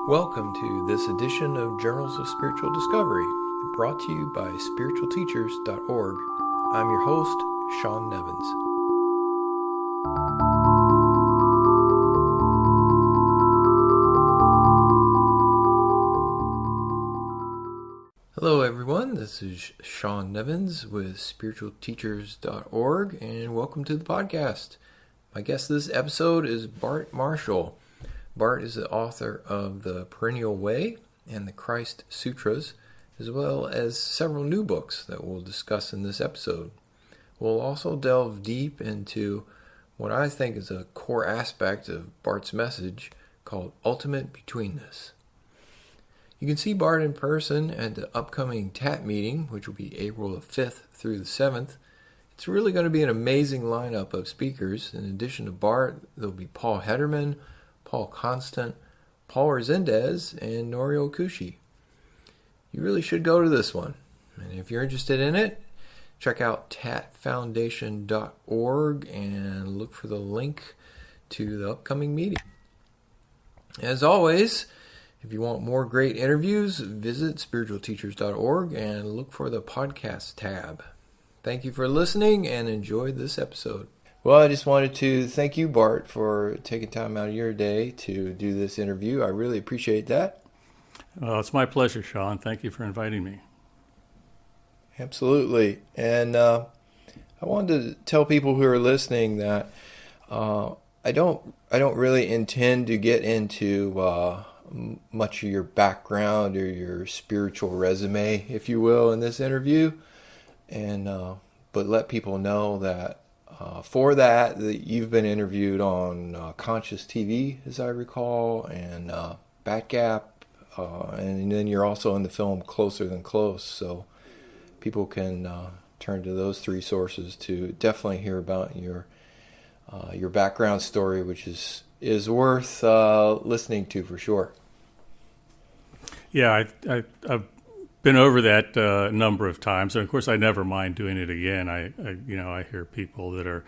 Welcome to this edition of Journals of Spiritual Discovery, brought to you by spiritualteachers.org. I'm your host, Sean Nevins. Hello everyone, this is Sean Nevins with spiritualteachers.org, and welcome to the podcast. My guest this episode is Bart Marshall. Bart is the author of The Perennial Way and the Christ Sutras, as well as several new books that we'll discuss in this episode. We'll also delve deep into what I think is a core aspect of Bart's message called Ultimate Betweenness. You can see Bart in person at the upcoming TAT meeting, which will be April the 5th through the 7th. It's really going to be an amazing lineup of speakers. In addition to Bart, there'll be Paul Hederman, Paul Constant, Paul Resendez, and Norio Kushi. You really should go to this one. And if you're interested in it, check out tatfoundation.org and look for the link to the upcoming meeting. As always, if you want more great interviews, visit spiritualteachers.org and look for the podcast tab. Thank you for listening and enjoy this episode. Well, I just wanted to thank you, Bart, for taking time out of your day to do this interview. I really appreciate that. Well, it's my pleasure, Sean. Thank you for inviting me. Absolutely. And I wanted to tell people who are listening that I don't really intend to get into much of your background or your spiritual resume, if you will, in this interview, and but let people know that for that you've been interviewed on Conscious TV, as I recall, and Bat Gap, and then you're also in the film Closer Than Close, so people can turn to those three sources to definitely hear about your background story, which is worth listening to for sure. Yeah, I've been over that a number of times, and of course, I never mind doing it again. I hear people that are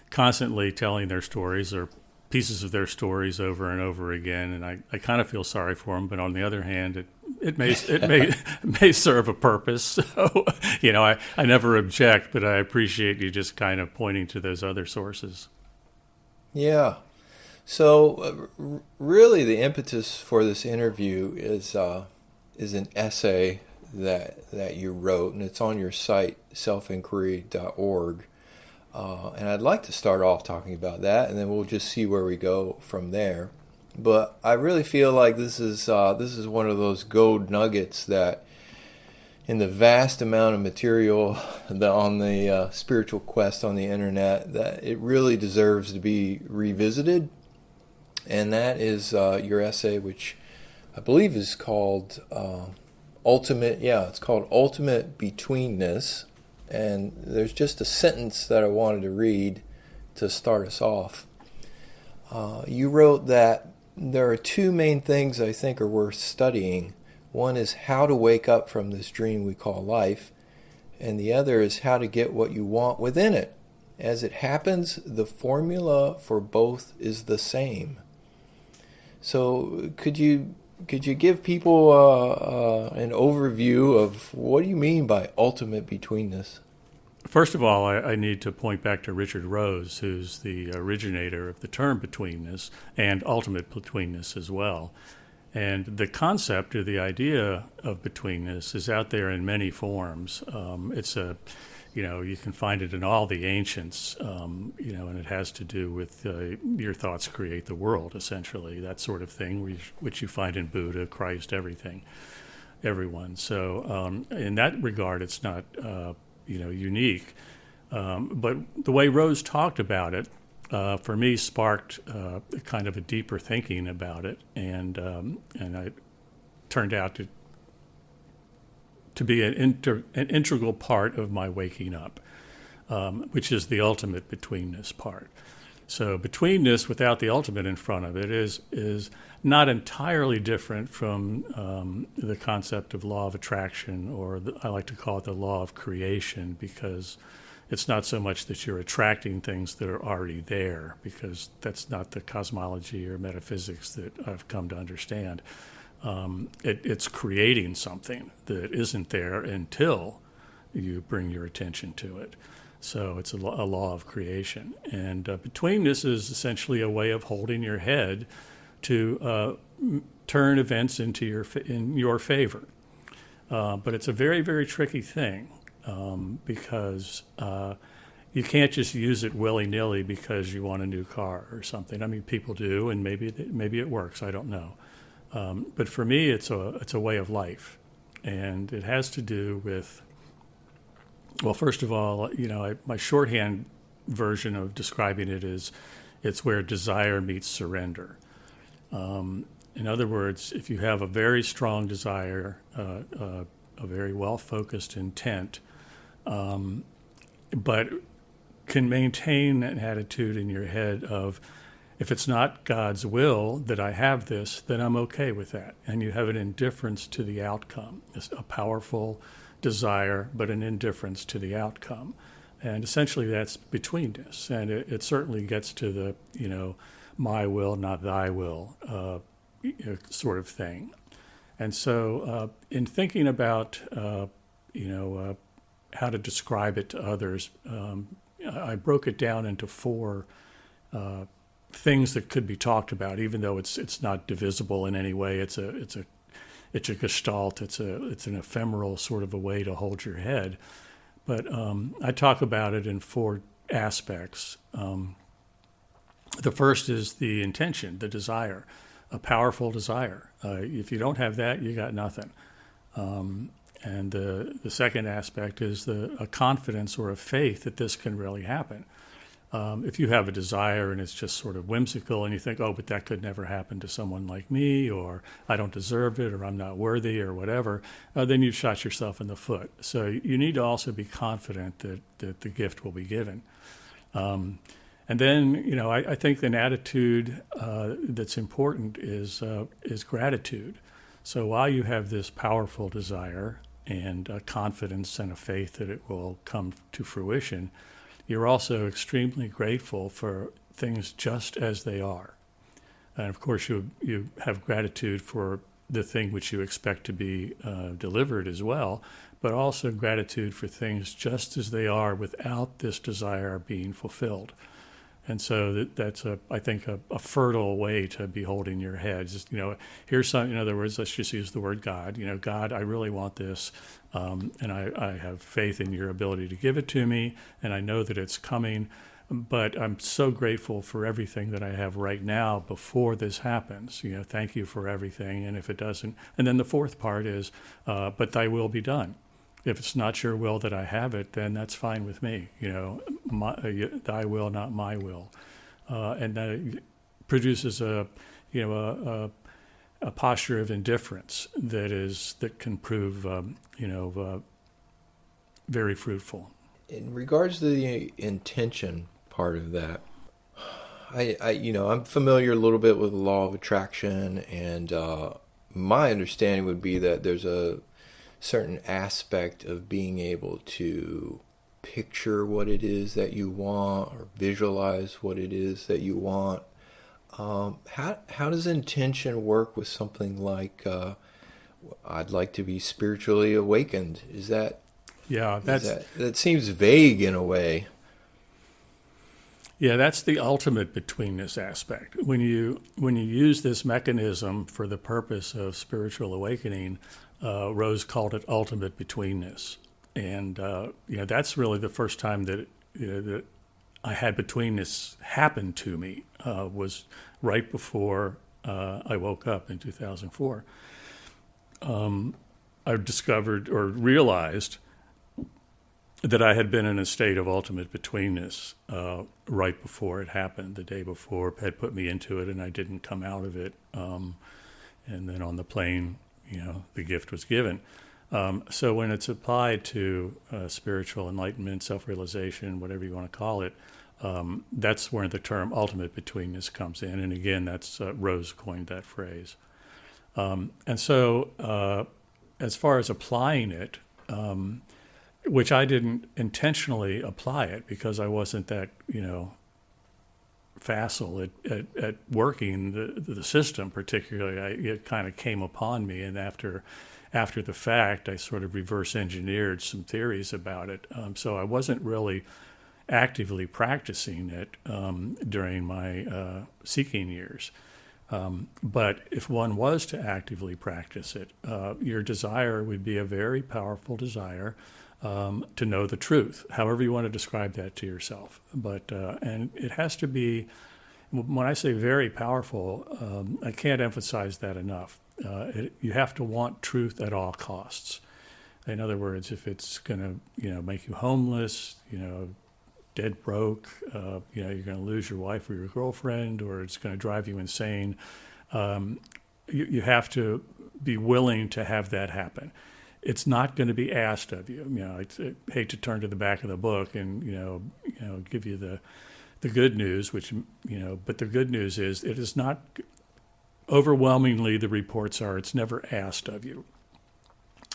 constantly telling their stories or pieces of their stories over and over again, and I kind of feel sorry for them. But on the other hand, it may serve a purpose. So I never object, but I appreciate you just kind of pointing to those other sources. Yeah. So really, the impetus for this interview is an essay that you wrote, and it's on your site, selfinquiry.org. And I'd like to start off talking about that, and then we'll just see where we go from there. But I really feel like this is one of those gold nuggets that, in the vast amount of material on the spiritual quest on the internet, that it really deserves to be revisited. And that is your essay, which I believe is called Ultimate Betweenness. And there's just a sentence that I wanted to read to start us off. You wrote that there are two main things I think are worth studying. One is how to wake up from this dream we call life, and the other is how to get what you want within it. As it happens, the formula for both is the same. So could you give people an overview of what do you mean by ultimate betweenness? First of all, I need to point back to Richard Rose, who's the originator of the term betweenness and ultimate betweenness as well. And the concept or the idea of betweenness is out there in many forms. You can find it in all the ancients, and it has to do with your thoughts create the world, essentially, that sort of thing, which you find in Buddha, Christ, everyone. So in that regard, it's not, unique. But the way Rose talked about it, for me, sparked kind of a deeper thinking about it, and I turned out to be an integral part of my waking up, which is the ultimate betweenness part. So betweenness without the ultimate in front of it is not entirely different from the concept of law of attraction, or I like to call it the law of creation, because it's not so much that you're attracting things that are already there, because that's not the cosmology or metaphysics that I've come to understand. It's creating something that isn't there until you bring your attention to it. So it's a law of creation. And betweenness is essentially a way of holding your head to turn events into in your favor. But it's a very, very tricky thing because you can't just use it willy-nilly because you want a new car or something. I mean, people do, and maybe it works. I don't know. But for me, it's a way of life, and it has to do with, well, first of all, my shorthand version of describing it is it's where desire meets surrender. In other words, if you have a very strong desire, a very well-focused intent, but can maintain an attitude in your head of, if it's not God's will that I have this, then I'm okay with that. And you have an indifference to the outcome. It's a powerful desire, but an indifference to the outcome. And essentially that's betweenness. And it certainly gets to the, my will, not thy will sort of thing. And so in thinking about, how to describe it to others, I broke it down into four things that could be talked about, even though it's not divisible in any way. It's a gestalt. It's an ephemeral sort of a way to hold your head. But I talk about it in four aspects. The first is the intention, the desire, a powerful desire. If you don't have that, you got nothing. And the second aspect is a confidence or a faith that this can really happen. If you have a desire and it's just sort of whimsical and you think, oh, but that could never happen to someone like me, or I don't deserve it, or I'm not worthy, or whatever, then you've shot yourself in the foot. So you need to also be confident that the gift will be given. And then, I think an attitude that's important is gratitude. So while you have this powerful desire and a confidence and a faith that it will come to fruition, you're also extremely grateful for things just as they are. And of course, you have gratitude for the thing which you expect to be delivered as well, but also gratitude for things just as they are without this desire being fulfilled. And so that's I think a fertile way to be holding your head. Just, here's some, in other words, let's just use the word God. God, I really want this, and I have faith in your ability to give it to me, and I know that it's coming, but I'm so grateful for everything that I have right now before this happens. Thank you for everything, and if it doesn't, and then the fourth part is, but thy will be done. If it's not your will that I have it, then that's fine with me. Thy will, not my will, and that produces a posture of indifference that can prove very fruitful. In regards to the intention part of that, I'm familiar a little bit with the law of attraction, and my understanding would be that there's a certain aspect of being able to picture what it is that you want or visualize what it is that you want. How does intention work with something like I'd like to be spiritually awakened? That seems vague in a way. Yeah, that's the ultimate betweenness aspect. When you use this mechanism for the purpose of spiritual awakening, Rose called it ultimate betweenness, and that's really the first time that that I had betweenness happen to me. Was right before I woke up in 2004. I discovered or realized that I had been in a state of ultimate betweenness right before it happened. The day before had put me into it, and I didn't come out of it. And then on the plane, the gift was given. So when it's applied to spiritual enlightenment, self-realization, whatever you want to call it, that's where the term ultimate betweenness comes in. And again, that's Rose coined that phrase. And so as far as applying it, which I didn't intentionally apply it because I wasn't that, facile at working the system, particularly. It kind of came upon me, and after the fact, I sort of reverse engineered some theories about it. So I wasn't really actively practicing it during my seeking years. But if one was to actively practice it, your desire would be a very powerful desire to know the truth, however you want to describe that to yourself. But and it has to be, when I say very powerful, I can't emphasize that enough. You have to want truth at all costs. In other words, if it's going to, make you homeless, dead broke, you're going to lose your wife or your girlfriend, or it's going to drive you insane, you have to be willing to have that happen. It's not going to be asked of you. I hate to turn to the back of the book and give you the good news, but the good news is it is not. Overwhelmingly, the reports are it's never asked of you,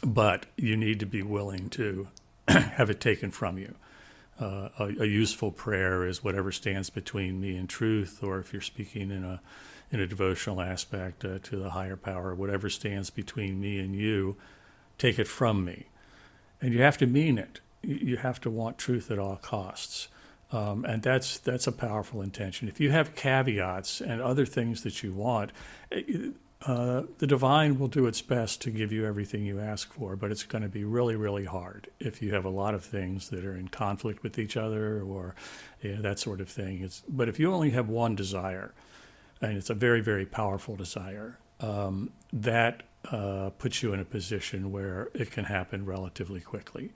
but you need to be willing to have it taken from you. A useful prayer is whatever stands between me and truth, or if you're speaking in a devotional aspect to the higher power, whatever stands between me and you, take it from me. And you have to mean it. You have to want truth at all costs. And that's a powerful intention. If you have caveats and other things that you want, the divine will do its best to give you everything you ask for, but it's going to be really, really hard if you have a lot of things that are in conflict with each other or that sort of thing. But if you only have one desire, and it's a very, very powerful desire, that puts you in a position where it can happen relatively quickly.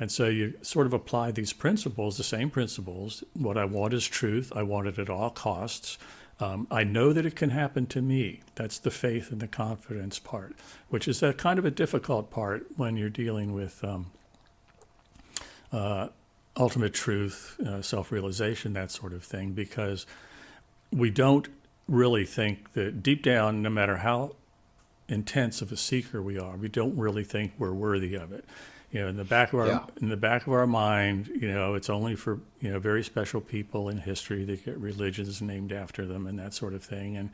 And so you sort of apply these principles, the same principles. What I want is truth. I want it at all costs. I know that it can happen to me. That's the faith and the confidence part, which is a kind of a difficult part when you're dealing with ultimate truth, self-realization, that sort of thing, because we don't really think that deep down, no matter how intense of a seeker we are, we don't really think we're worthy of it. In the back of our mind, it's only for very special people in history that get religions named after them and that sort of thing.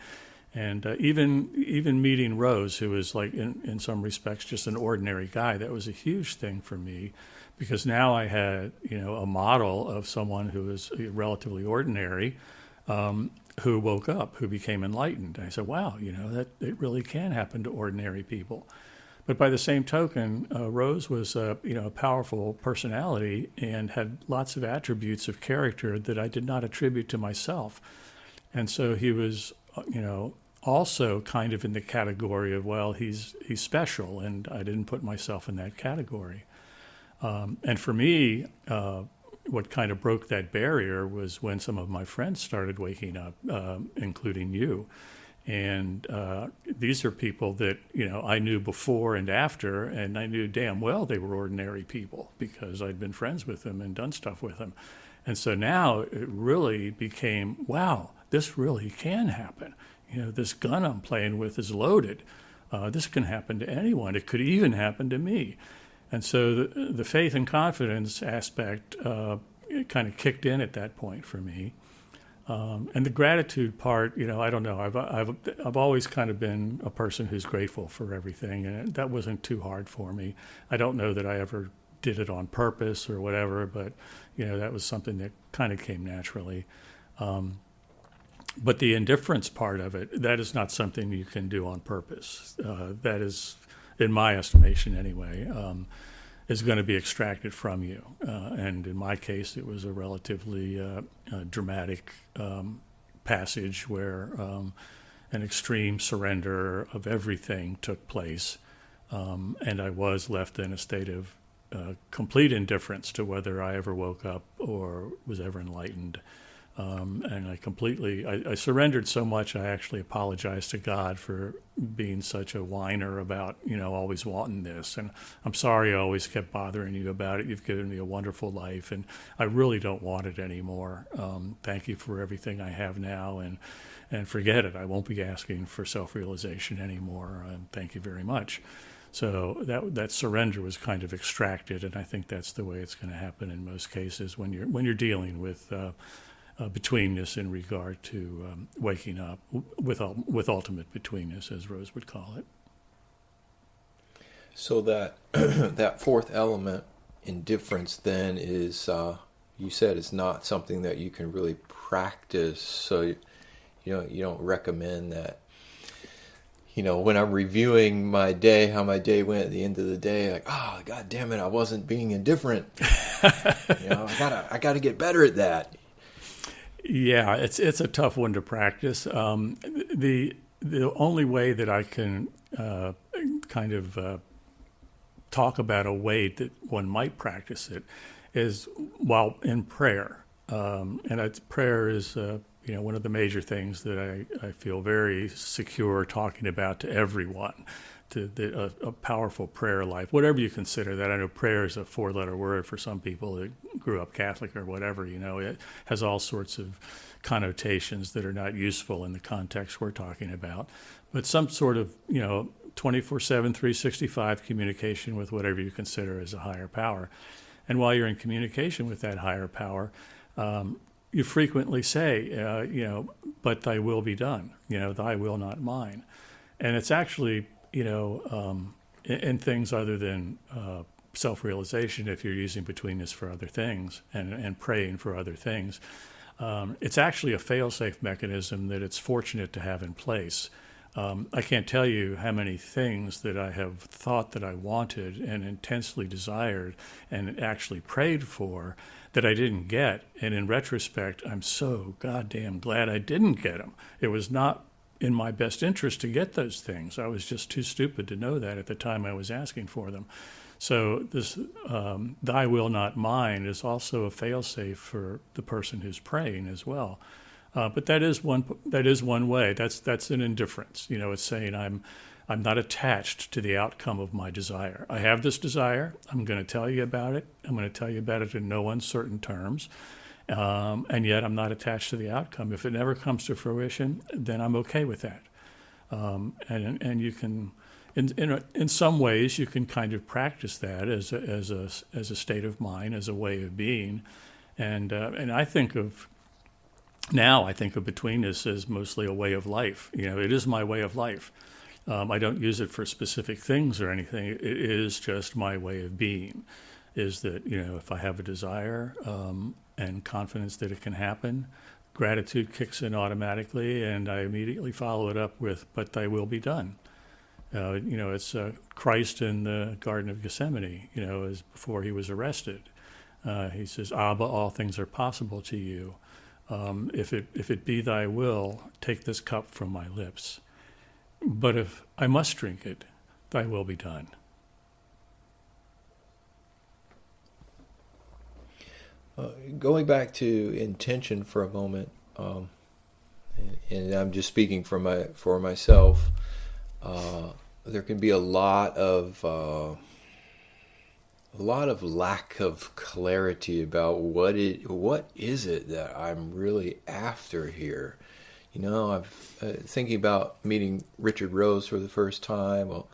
And even meeting Rose, who was like in some respects just an ordinary guy, that was a huge thing for me, because now I had a model of someone who was relatively ordinary, who woke up, who became enlightened. And I said, wow, that it really can happen to ordinary people. But by the same token, Rose was a powerful personality and had lots of attributes of character that I did not attribute to myself. And so he was, also kind of in the category of, well, he's special, and I didn't put myself in that category. And for me, what kind of broke that barrier was when some of my friends started waking up, including you. And these are people that, I knew before and after, and I knew damn well they were ordinary people because I'd been friends with them and done stuff with them. And so now it really became, wow, this really can happen. This gun I'm playing with is loaded. This can happen to anyone. It could even happen to me. And so the faith and confidence aspect it kind of kicked in at that point for me. And the gratitude part, I don't know. I've always kind of been a person who's grateful for everything, and that wasn't too hard for me. I don't know that I ever did it on purpose or whatever, but that was something that kind of came naturally. But the indifference part of it, that is not something you can do on purpose. That is, in my estimation anyway, is going to be extracted from you. And in my case, it was a relatively dramatic passage where an extreme surrender of everything took place. And I was left in a state of complete indifference to whether I ever woke up or was ever enlightened. And I surrendered so much, I actually apologized to God for being such a whiner about, always wanting this. And I'm sorry I always kept bothering you about it. You've given me a wonderful life, and I really don't want it anymore. Thank you for everything I have now, and forget it. I won't be asking for self-realization anymore. Thank you very much. So that surrender was kind of extracted, and I think that's the way it's going to happen in most cases when you're dealing with betweenness in regard to waking up with ultimate betweenness, as Rose would call it. So that that fourth element, indifference, then is you said it's not something that you can really practice. So you don't recommend that. When I'm reviewing my day, how my day went at the end of the day, like, oh, God damn it, I wasn't being indifferent. I gotta get better at that. Yeah, it's a tough one to practice. The only way that I can kind of talk about a way that one might practice it is while in prayer. Prayer is one of the major things that I feel very secure talking about to everyone, a powerful prayer life, whatever you consider that. I know prayer is a 4-letter word for some people that grew up Catholic or whatever. It has all sorts of connotations that are not useful in the context we're talking about. But some sort of, 24/7, 365 communication with whatever you consider as a higher power. And while you're in communication with that higher power, you frequently say, but thy will be done, thy will, not mine. And it's actually, in things other than self-realization, if you're using betweenness for other things and praying for other things, it's actually a fail-safe mechanism that it's fortunate to have in place. I can't tell you how many things that I have thought that I wanted and intensely desired and actually prayed for that I didn't get. And in retrospect, I'm so goddamn glad I didn't get them. It was not in my best interest to get those things. I was just too stupid to know that at the time I was asking for them. So this thy will, not mine is also a fail-safe for the person who's praying as well. But that is one way. That's an indifference. It's saying I'm not attached to the outcome of my desire. I have this desire. I'm going to tell you about it. I'm going to tell you about it in no uncertain terms. And yet I'm not attached to the outcome. If it never comes to fruition, then I'm okay with that. And you can, in some ways, you can kind of practice that as a state of mind, as a way of being. And I think of betweenness as mostly a way of life. It is my way of life. I don't use it for specific things or anything. It is just my way of being. Is that, if I have a desire and confidence that it can happen, gratitude kicks in automatically, and I immediately follow it up with, but thy will be done. It's Christ in the Garden of Gethsemane, as before he was arrested. He says, Abba, all things are possible to you. If it be thy will, take this cup from my lips. But if I must drink it, thy will be done. Going back to intention for a moment, and I'm just speaking for myself, there can be a lot of lack of clarity about what is it that I'm really after here. I'm thinking about meeting Richard Rose for the first time. Well,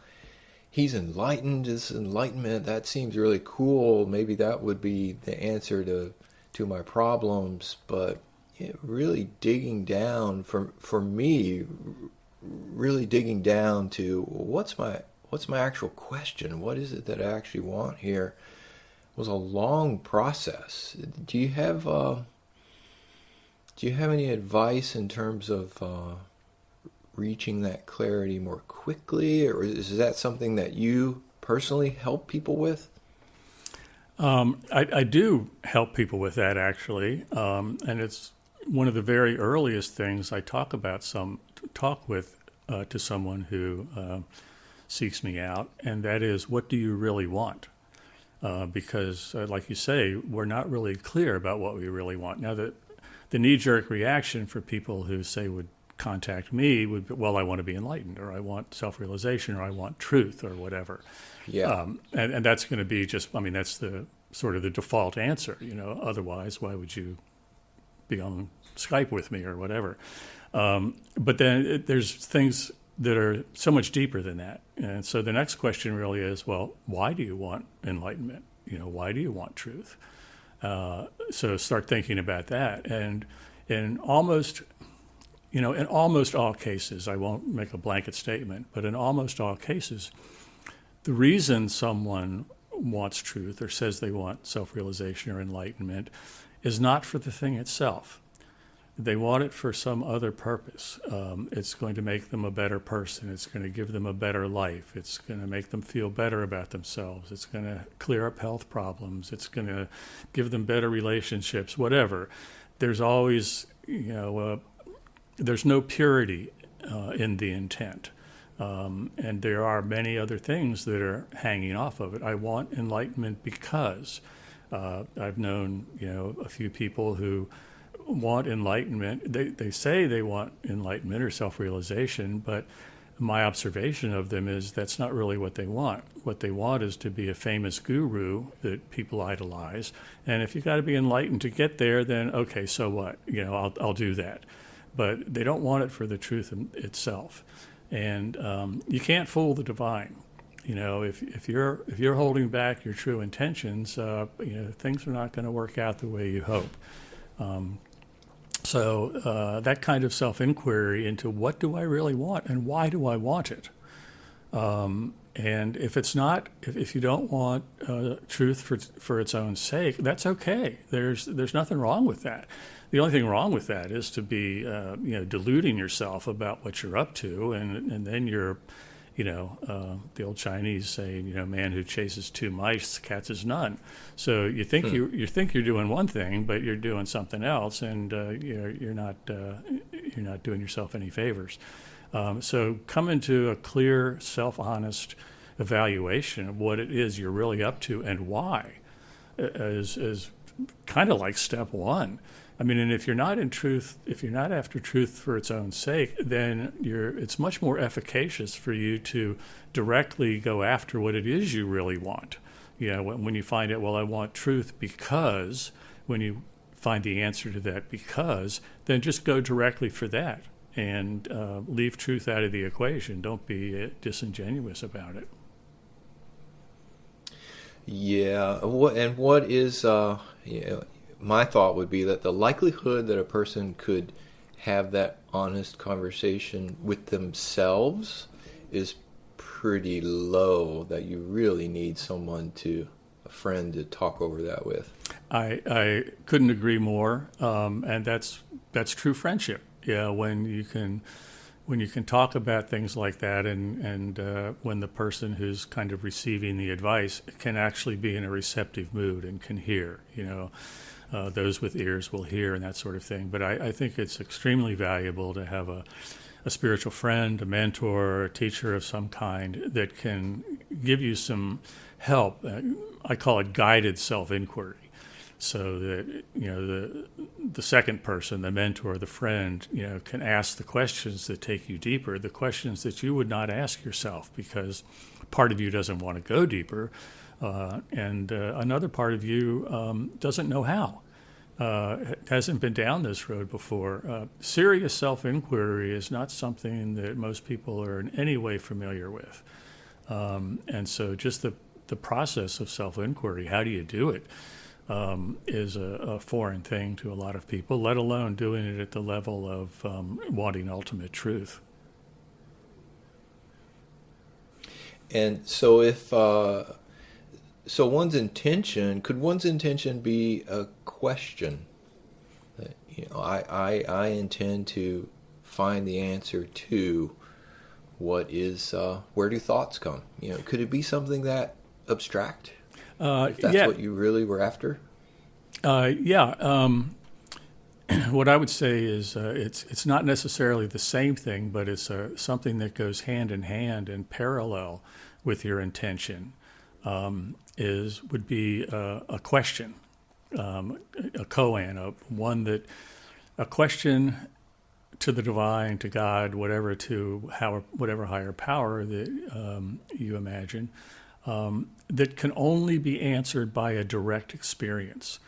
he's enlightened. This enlightenment, that seems really cool. Maybe that would be the answer to my problems. But really digging down for me, really digging down to what's my actual question? What is it that I actually want here? Was a long process. Do you have any advice in terms of reaching that clarity more quickly, or is that something that you personally help people with? I do help people with that, actually, and it's one of the very earliest things I talk with to someone who seeks me out, and that is, what do you really want? Because, like you say, we're not really clear about what we really want. Now, the knee-jerk reaction for people who say would contact me would be, well, I want to be enlightened, or I want self-realization, or I want truth, or whatever. Yeah. And that's going to be that's the sort of the default answer. Otherwise, why would you be on Skype with me or whatever? But then there's things that are so much deeper than that. And so the next question really is, well, why do you want enlightenment? Why do you want truth? So start thinking about that. And in almost in almost all cases, I won't make a blanket statement, but in almost all cases, the reason someone wants truth or says they want self-realization or enlightenment is not for the thing itself. They want it for some other purpose. It's going to make them a better person. It's going to give them a better life. It's going to make them feel better about themselves. It's going to clear up health problems. It's going to give them better relationships, whatever. There's always, there's no purity in the intent. And there are many other things that are hanging off of it. I want enlightenment because I've known, a few people who want enlightenment. They say they want enlightenment or self-realization, but my observation of them is that's not really what they want. What they want is to be a famous guru that people idolize. And if you've got to be enlightened to get there, then okay, so what? I'll do that. But they don't want it for the truth itself. And you can't fool the divine. If you're holding back your true intentions, things are not going to work out the way you hope. So that kind of self-inquiry into what do I really want and why do I want it? And if you don't want truth for its own sake, that's okay. There's nothing wrong with that. The only thing wrong with that is to be deluding yourself about what you're up to, and then you're, the old Chinese say, man who chases two mice catches none. So you think you think you're doing one thing, but you're doing something else, and you're not doing yourself any favors. So come into a clear, self-honest evaluation of what it is you're really up to and why is kind of like step one. I mean, and if you're not after truth for its own sake, then it's much more efficacious for you to directly go after what it is you really want. When you find out, well, I want truth because, when you find the answer to that because, then just go directly for that and leave truth out of the equation. Don't be disingenuous about it. Yeah. What is my thought would be that the likelihood that a person could have that honest conversation with themselves is pretty low, that you really need a friend to talk over that with. I couldn't agree more, and that's true friendship. Yeah, when you can talk about things like that, and when the person who's kind of receiving the advice can actually be in a receptive mood and can hear, those with ears will hear and that sort of thing. But I think it's extremely valuable to have a spiritual friend, a mentor, a teacher of some kind that can give you some help. I call it guided self-inquiry. So that the second person, the mentor, the friend, can ask the questions that take you deeper, the questions that you would not ask yourself because part of you doesn't want to go deeper, and another part of you doesn't know how. Hasn't been down this road before. Serious self-inquiry is not something that most people are in any way familiar with, and so just the process of self-inquiry, how do you do it? Is a foreign thing to a lot of people, let alone doing it at the level of wanting ultimate truth. And so could one's intention be a question? I intend to find the answer to what is, where do thoughts come? Could it be something that abstract? If that's what you really were after? What I would say is it's not necessarily the same thing, but it's something that goes hand in hand and parallel with your intention. Would be a question, a koan, a question to the divine, to God, whatever higher power that you imagine. That can only be answered by a direct experience,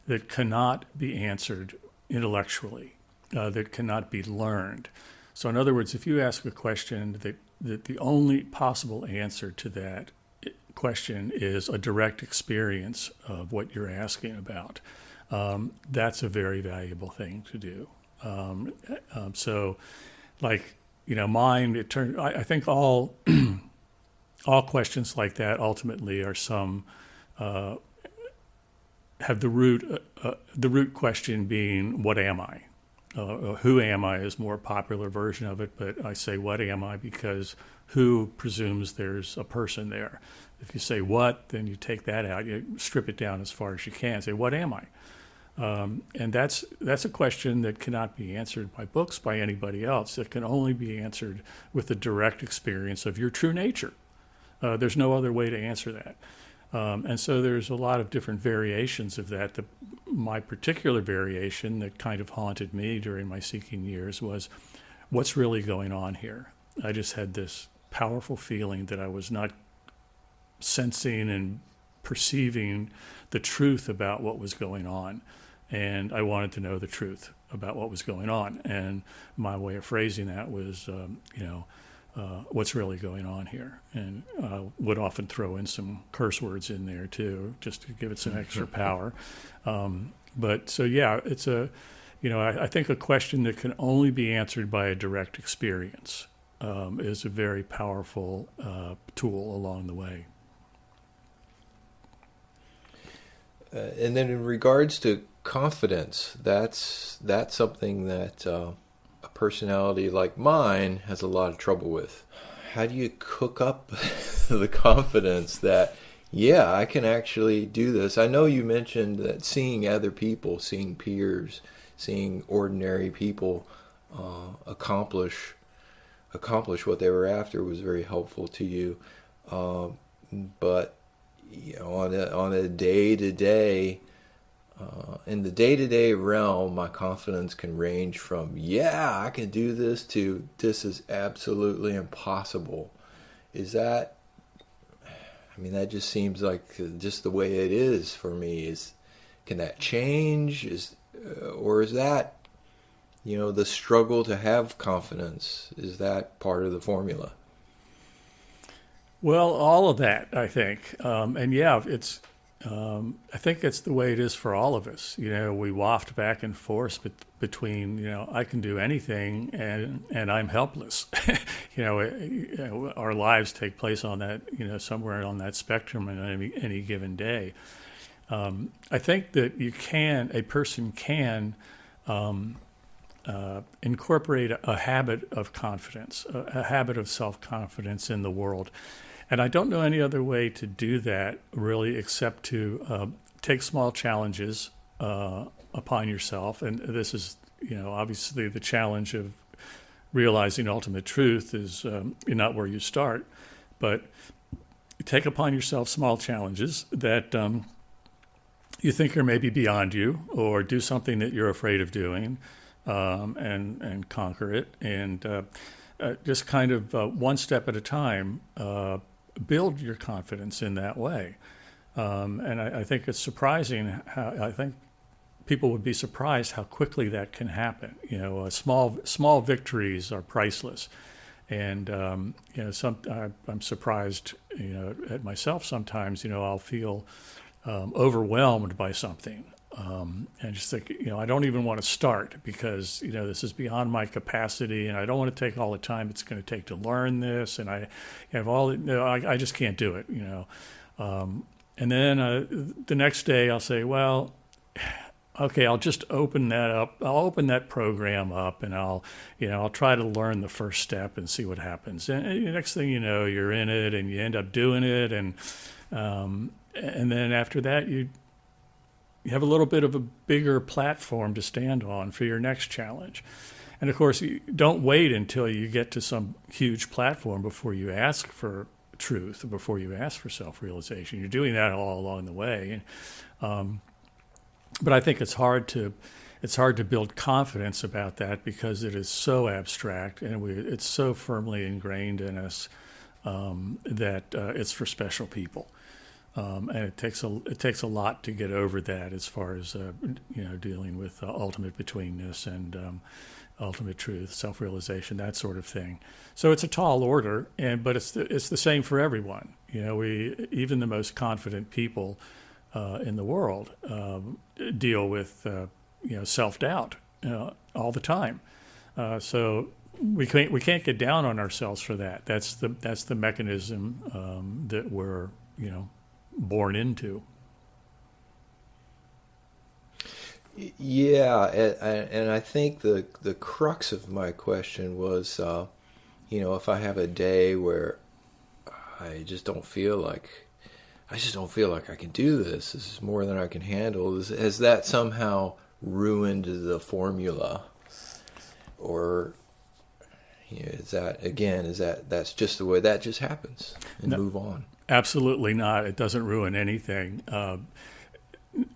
that cannot be answered intellectually, that cannot be learned. So in other words, if you ask a question that the only possible answer to that question is a direct experience of what you're asking about, that's a very valuable thing to do. So, like, mine. I think all all questions like that ultimately are have the root question being, what am I? Who am I is more popular version of it, but I say what am I because who presumes there's a person there. If you say what, then you take that out, you strip it down as far as you can, say what am I? And that's a question that cannot be answered by books, by anybody else. It can only be answered with the direct experience of your true nature. There's no other way to answer that. And so there's a lot of different variations of that. My particular variation that kind of haunted me during my seeking years was, what's really going on here? I just had this powerful feeling that I was not sensing and perceiving the truth about what was going on. And I wanted to know the truth about what was going on. And my way of phrasing that was, what's really going on here? And would often throw in some curse words in there too, just to give it some extra power. But so, yeah, it's I think a question that can only be answered by a direct experience is a very powerful tool along the way. And then in regards to confidence, that's something that a personality like mine has a lot of trouble with. How do you cook up the confidence that, yeah, I can actually do this? I know you mentioned that seeing other people, seeing peers, seeing ordinary people accomplish what they were after was very helpful to you. But on a day-to-day, in the day-to-day realm, my confidence can range from, yeah, I can do this, to this is absolutely impossible. That just seems like just the way it is for me. Can that change? Or is that, the struggle to have confidence, is that part of the formula? Well, all of that, I think. And yeah, I think it's the way it is for all of us. We waft back and forth between, I can do anything and I'm helpless. Our lives take place on that, somewhere on that spectrum in any given day. I think that a person can incorporate a habit of confidence, a habit of self-confidence in the world. And I don't know any other way to do that, really, except to take small challenges upon yourself. And this is, obviously the challenge of realizing ultimate truth is not where you start, but take upon yourself small challenges that you think are maybe beyond you, or do something that you're afraid of doing, and conquer it. And just kind of one step at a time, build your confidence in that way. And I think it's surprising I think people would be surprised how quickly that can happen. Small victories are priceless. And, I'm surprised, at myself sometimes. I'll feel overwhelmed by something. And just think, I don't even want to start because, this is beyond my capacity, and I don't want to take all the time it's going to take to learn this. And I have I just can't do it, And then the next day I'll say, well, okay, I'll just open that up. I'll open that program up, and I'll try to learn the first step and see what happens. And the next thing you know, you're in it and you end up doing it. And then after that, you have a little bit of a bigger platform to stand on for your next challenge. And of course, you don't wait until you get to some huge platform before you ask for truth, before you ask for self-realization. You're doing that all along the way. But I think it's hard to build confidence about that because it is so abstract and it's so firmly ingrained in us that it's for special people. And it takes a lot to get over that as far as dealing with ultimate betweenness and ultimate truth, self-realization, that sort of thing. So it's a tall order, but it's the same for everyone. Even the most confident people in the world deal with self-doubt all the time. So we can't get down on ourselves for that. That's the mechanism that we're born into. Yeah, and I think the crux of my question was, if I have a day where I just don't feel like I can do this. This is more than I can handle. Has that somehow ruined the formula, or is that's just the way that just happens and No, move on? absolutely not. It doesn't ruin anything.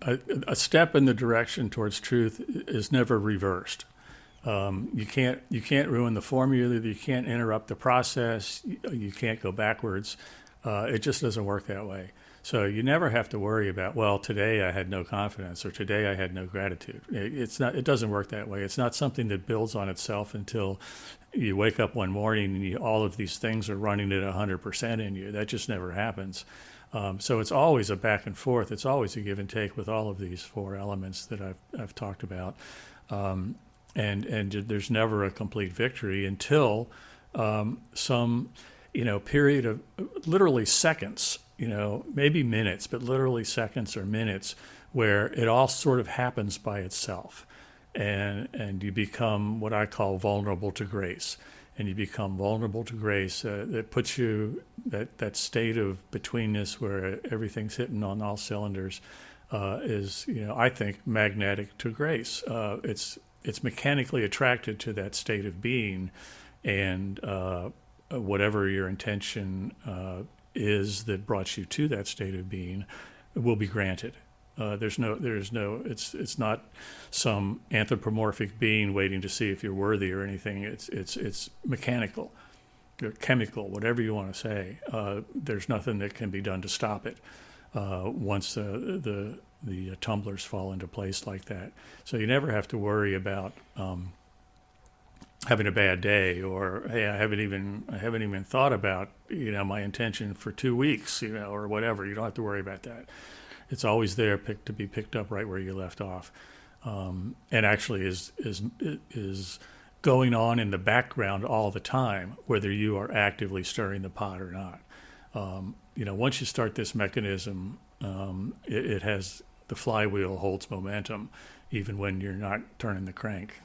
A step in the direction towards truth is never reversed. You can't ruin the formula. You can't interrupt the process. You can't go backwards. It just doesn't work that way. So you never have to worry about, well, today I had no confidence or today I had no gratitude. It doesn't work that way. It's not something that builds on itself until you wake up one morning and all of these things are running at 100% in you. That just never happens. So it's always a back and forth. It's always a give and take with all of these four elements that I've talked about. And there's never a complete victory until some period of literally seconds, maybe minutes, but literally seconds or minutes, where it all sort of happens by itself, and you become what I call vulnerable to grace. And you become vulnerable to grace. That puts you that state of betweenness where everything's hitting on all cylinders is, I think, magnetic to grace. It's mechanically attracted to that state of being, and whatever your intention is that brought you to that state of being will be granted. It's not some anthropomorphic being waiting to see if you're worthy or anything. It's mechanical, chemical, whatever you want to say. There's nothing that can be done to stop it once the tumblers fall into place like that. So you never have to worry about having a bad day, or hey, I haven't even thought about my intention for 2 weeks, or whatever. You don't have to worry about that. It's always there to be picked up right where you left off, and actually is going on in the background all the time, whether you are actively stirring the pot or not. Once you start this mechanism, it has the flywheel holds momentum, even when you're not turning the crank.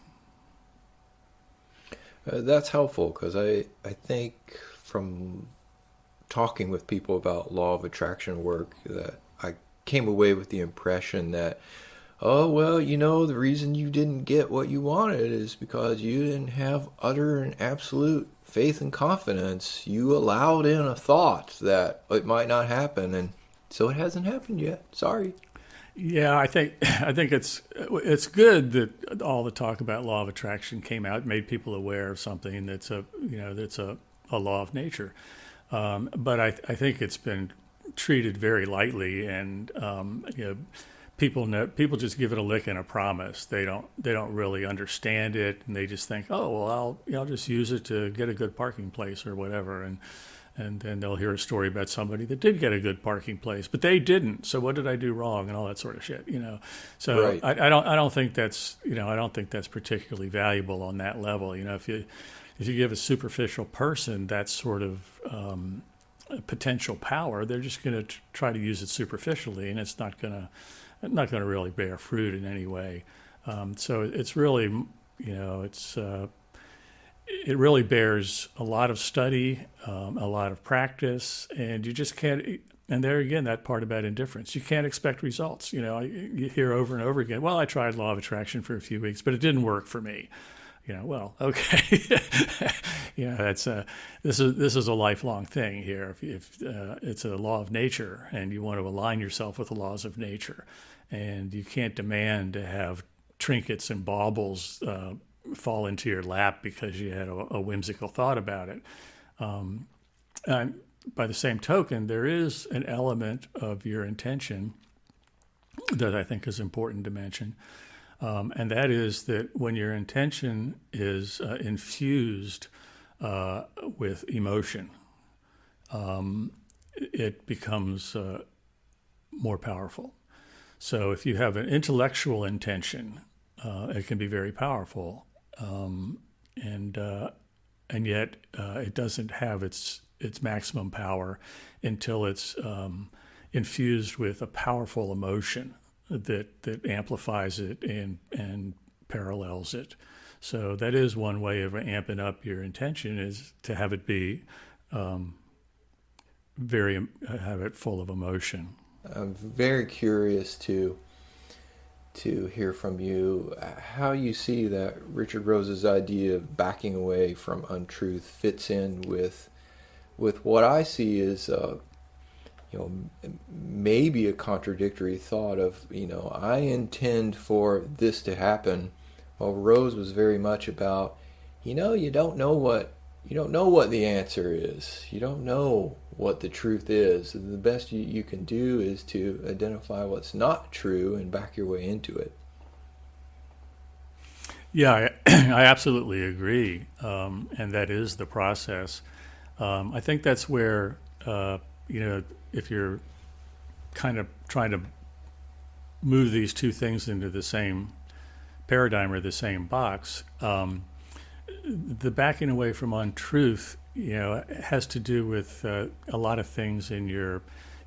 That's helpful, because I think from talking with people about law of attraction work that I came away with the impression that, oh, well, the reason you didn't get what you wanted is because you didn't have utter and absolute faith and confidence. You allowed in a thought that it might not happen, and so it hasn't happened yet. Sorry. Yeah, I think it's good that all the talk about law of attraction came out, made people aware of something that's a law of nature. But I think it's been treated very lightly, and people just give it a lick and a promise. They don't really understand it, and they just think, oh well, I'll just use it to get a good parking place or whatever, and then they'll hear a story about somebody that did get a good parking place, but they didn't. So what did I do wrong, and all that sort of shit, So Right. I don't think that's particularly valuable on that level. If you give a superficial person that sort of potential power, they're just going to try to use it superficially, and it's not going to really bear fruit in any way. So it's really, it really bears a lot of study, a lot of practice, and you just can't. And there again, that part about indifference, you can't expect results. You hear over and over again, well, I tried law of attraction for a few weeks, but it didn't work for me. Well, okay. This is a lifelong thing here. If it's a law of nature, and you want to align yourself with the laws of nature, and you can't demand to have trinkets and baubles fall into your lap because you had a whimsical thought about it. And by the same token, there is an element of your intention that I think is important to mention. And that is that when your intention is infused with emotion, it becomes more powerful. So if you have an intellectual intention, it can be very powerful, and yet it doesn't have its maximum power until it's infused with a powerful emotion that amplifies it and parallels it. So that is one way of amping up your intention, is to have it be have it full of emotion. I'm very curious to hear from you how you see that Richard Rose's idea of backing away from untruth fits in with what I see as maybe a contradictory thought of, I intend for this to happen. Well, Rose was very much about, you don't know what the answer is. You don't know what the truth is. And the best you can do is to identify what's not true and back your way into it. Yeah, I absolutely agree, and that is the process. I think that's where, if you're kind of trying to move these two things into the same paradigm or the same box, the backing away from untruth, has to do with a lot of things in your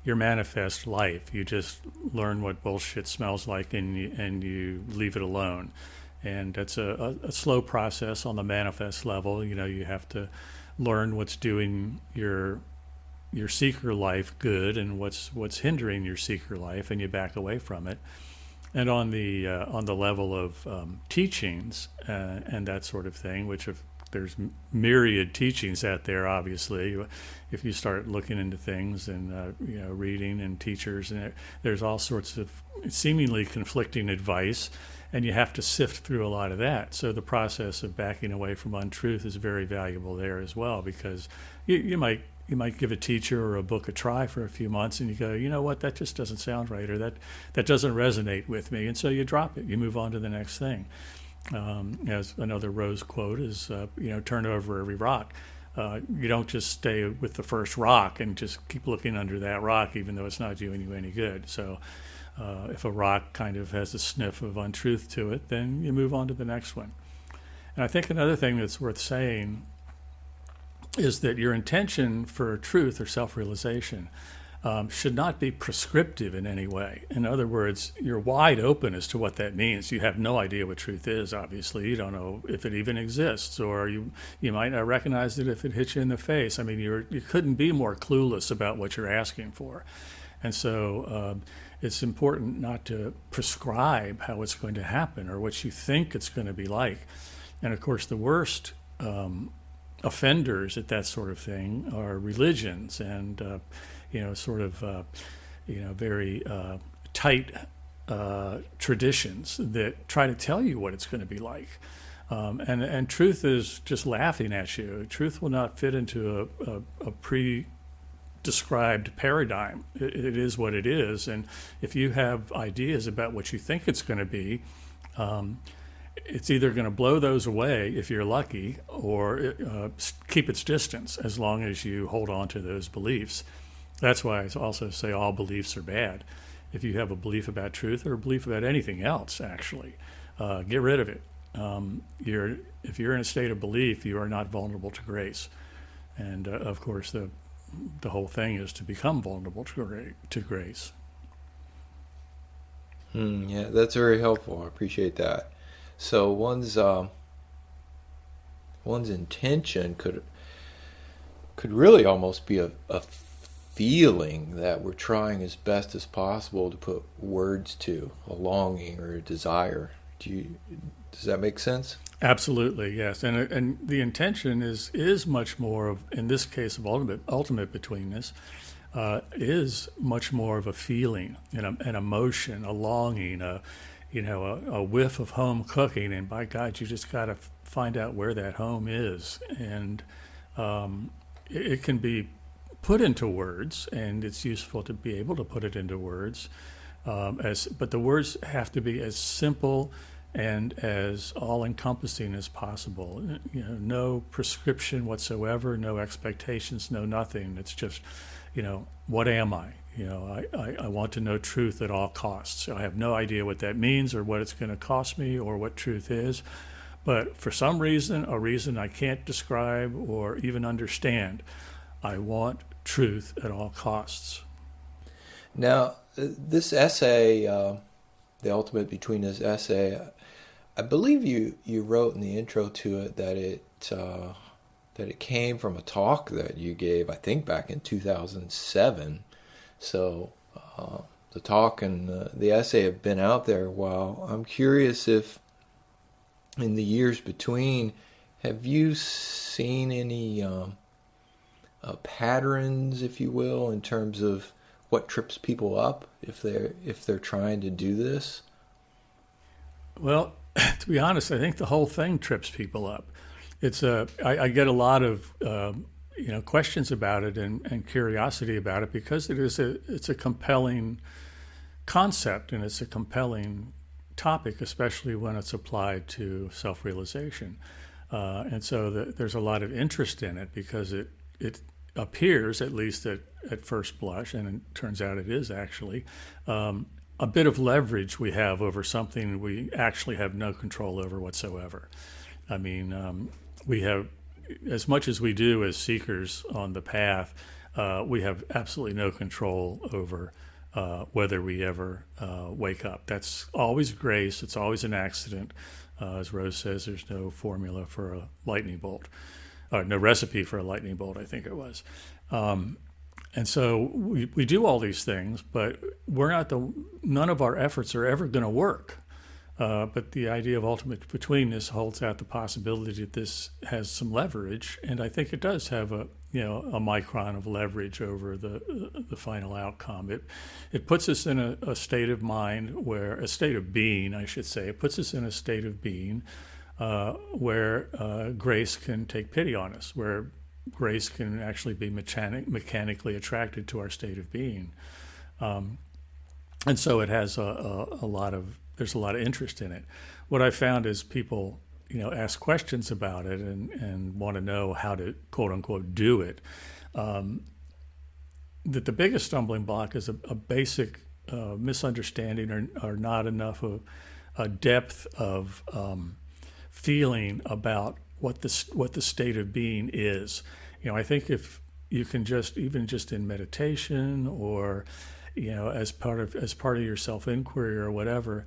manifest life. You just learn what bullshit smells like, and you leave it alone. And that's a slow process on the manifest level. You have to learn what's doing your seeker life good and what's hindering your seeker life, and you back away from it. And on the level of teachings and that sort of thing, which there's myriad teachings out there, obviously, if you start looking into things and reading and teachers, and there's all sorts of seemingly conflicting advice, and you have to sift through a lot of that. So the process of backing away from untruth is very valuable there as well, because you might give a teacher or a book a try for a few months, and you go, you know what, that just doesn't sound right, or that doesn't resonate with me, and so you drop it. You move on to the next thing. As another Rose quote is, turn over every rock. You don't just stay with the first rock and just keep looking under that rock, even though it's not doing you any good. So if a rock kind of has a sniff of untruth to it, then you move on to the next one. And I think another thing that's worth saying is that your intention for truth or self-realization should not be prescriptive in any way. In other words, you're wide open as to what that means. You have no idea what truth is, obviously. You don't know if it even exists, or you might not recognize it if it hits you in the face. I mean, you couldn't be more clueless about what you're asking for. And so it's important not to prescribe how it's going to happen or what you think it's going to be like. And of course, the worst offenders at that sort of thing are religions and very tight traditions that try to tell you what it's going to be like. And truth is just laughing at you. Truth will not fit into a pre-described paradigm. It is what it is. And if you have ideas about what you think it's going to be, it's either going to blow those away if you're lucky, or keep its distance as long as you hold on to those beliefs. That's why I also say all beliefs are bad. If you have a belief about truth or a belief about anything else, actually, get rid of it. If you're in a state of belief, you are not vulnerable to grace. And of course, the whole thing is to become vulnerable to grace. Yeah, that's very helpful. I appreciate that. So one's intention could really almost be a feeling that we're trying as best as possible to put words to, a longing or a desire. Does that make sense? Absolutely, yes. And the intention is much more of, in this case of ultimate betweenness, is much more of a feeling, an emotion, a longing, a whiff of home cooking, and by God, you just got to find out where that home is. And it can be put into words, and it's useful to be able to put it into words. But the words have to be as simple and as all-encompassing as possible. No prescription whatsoever, no expectations, no nothing. It's just, what am I? I want to know truth at all costs. I have no idea what that means or what it's going to cost me or what truth is. But for some reason, a reason I can't describe or even understand, I want truth at all costs. Now, this essay, The Ultimate Betweenness essay, I believe you wrote in the intro to it that it came from a talk that you gave, I think, back in 2007. So the talk and the essay have been out there a while. I'm curious if, in the years between, have you seen any patterns, if you will, in terms of what trips people up if they're trying to do this? Well, to be honest, I think the whole thing trips people up. I get a lot of questions about it and curiosity about it because it's a compelling concept and it's a compelling topic, especially when it's applied to self-realization. And so there's a lot of interest in it because it appears, at least at first blush, and it turns out it is actually, a bit of leverage we have over something we actually have no control over whatsoever. I mean, we have, as much as we do as seekers on the path, we have absolutely no control over whether we ever wake up. That's always grace. It's always an accident. As Rose says, there's no formula for a lightning bolt. No recipe for a lightning bolt, I think it was. And so we do all these things, but none of our efforts are ever going to work. But the idea of ultimate betweenness holds out the possibility that this has some leverage, and I think it does have a micron of leverage over the final outcome. It puts us in a state of mind a state of being, I should say. It puts us in a state of being where grace can take pity on us, where grace can actually be mechanically attracted to our state of being. And so it has there's a lot of interest in it. What I found is people, ask questions about it and want to know how to, quote unquote, do it. That the biggest stumbling block is a basic misunderstanding or not enough of a depth of feeling about what the state of being is. I think if you can even just in meditation or as part of your self-inquiry or whatever,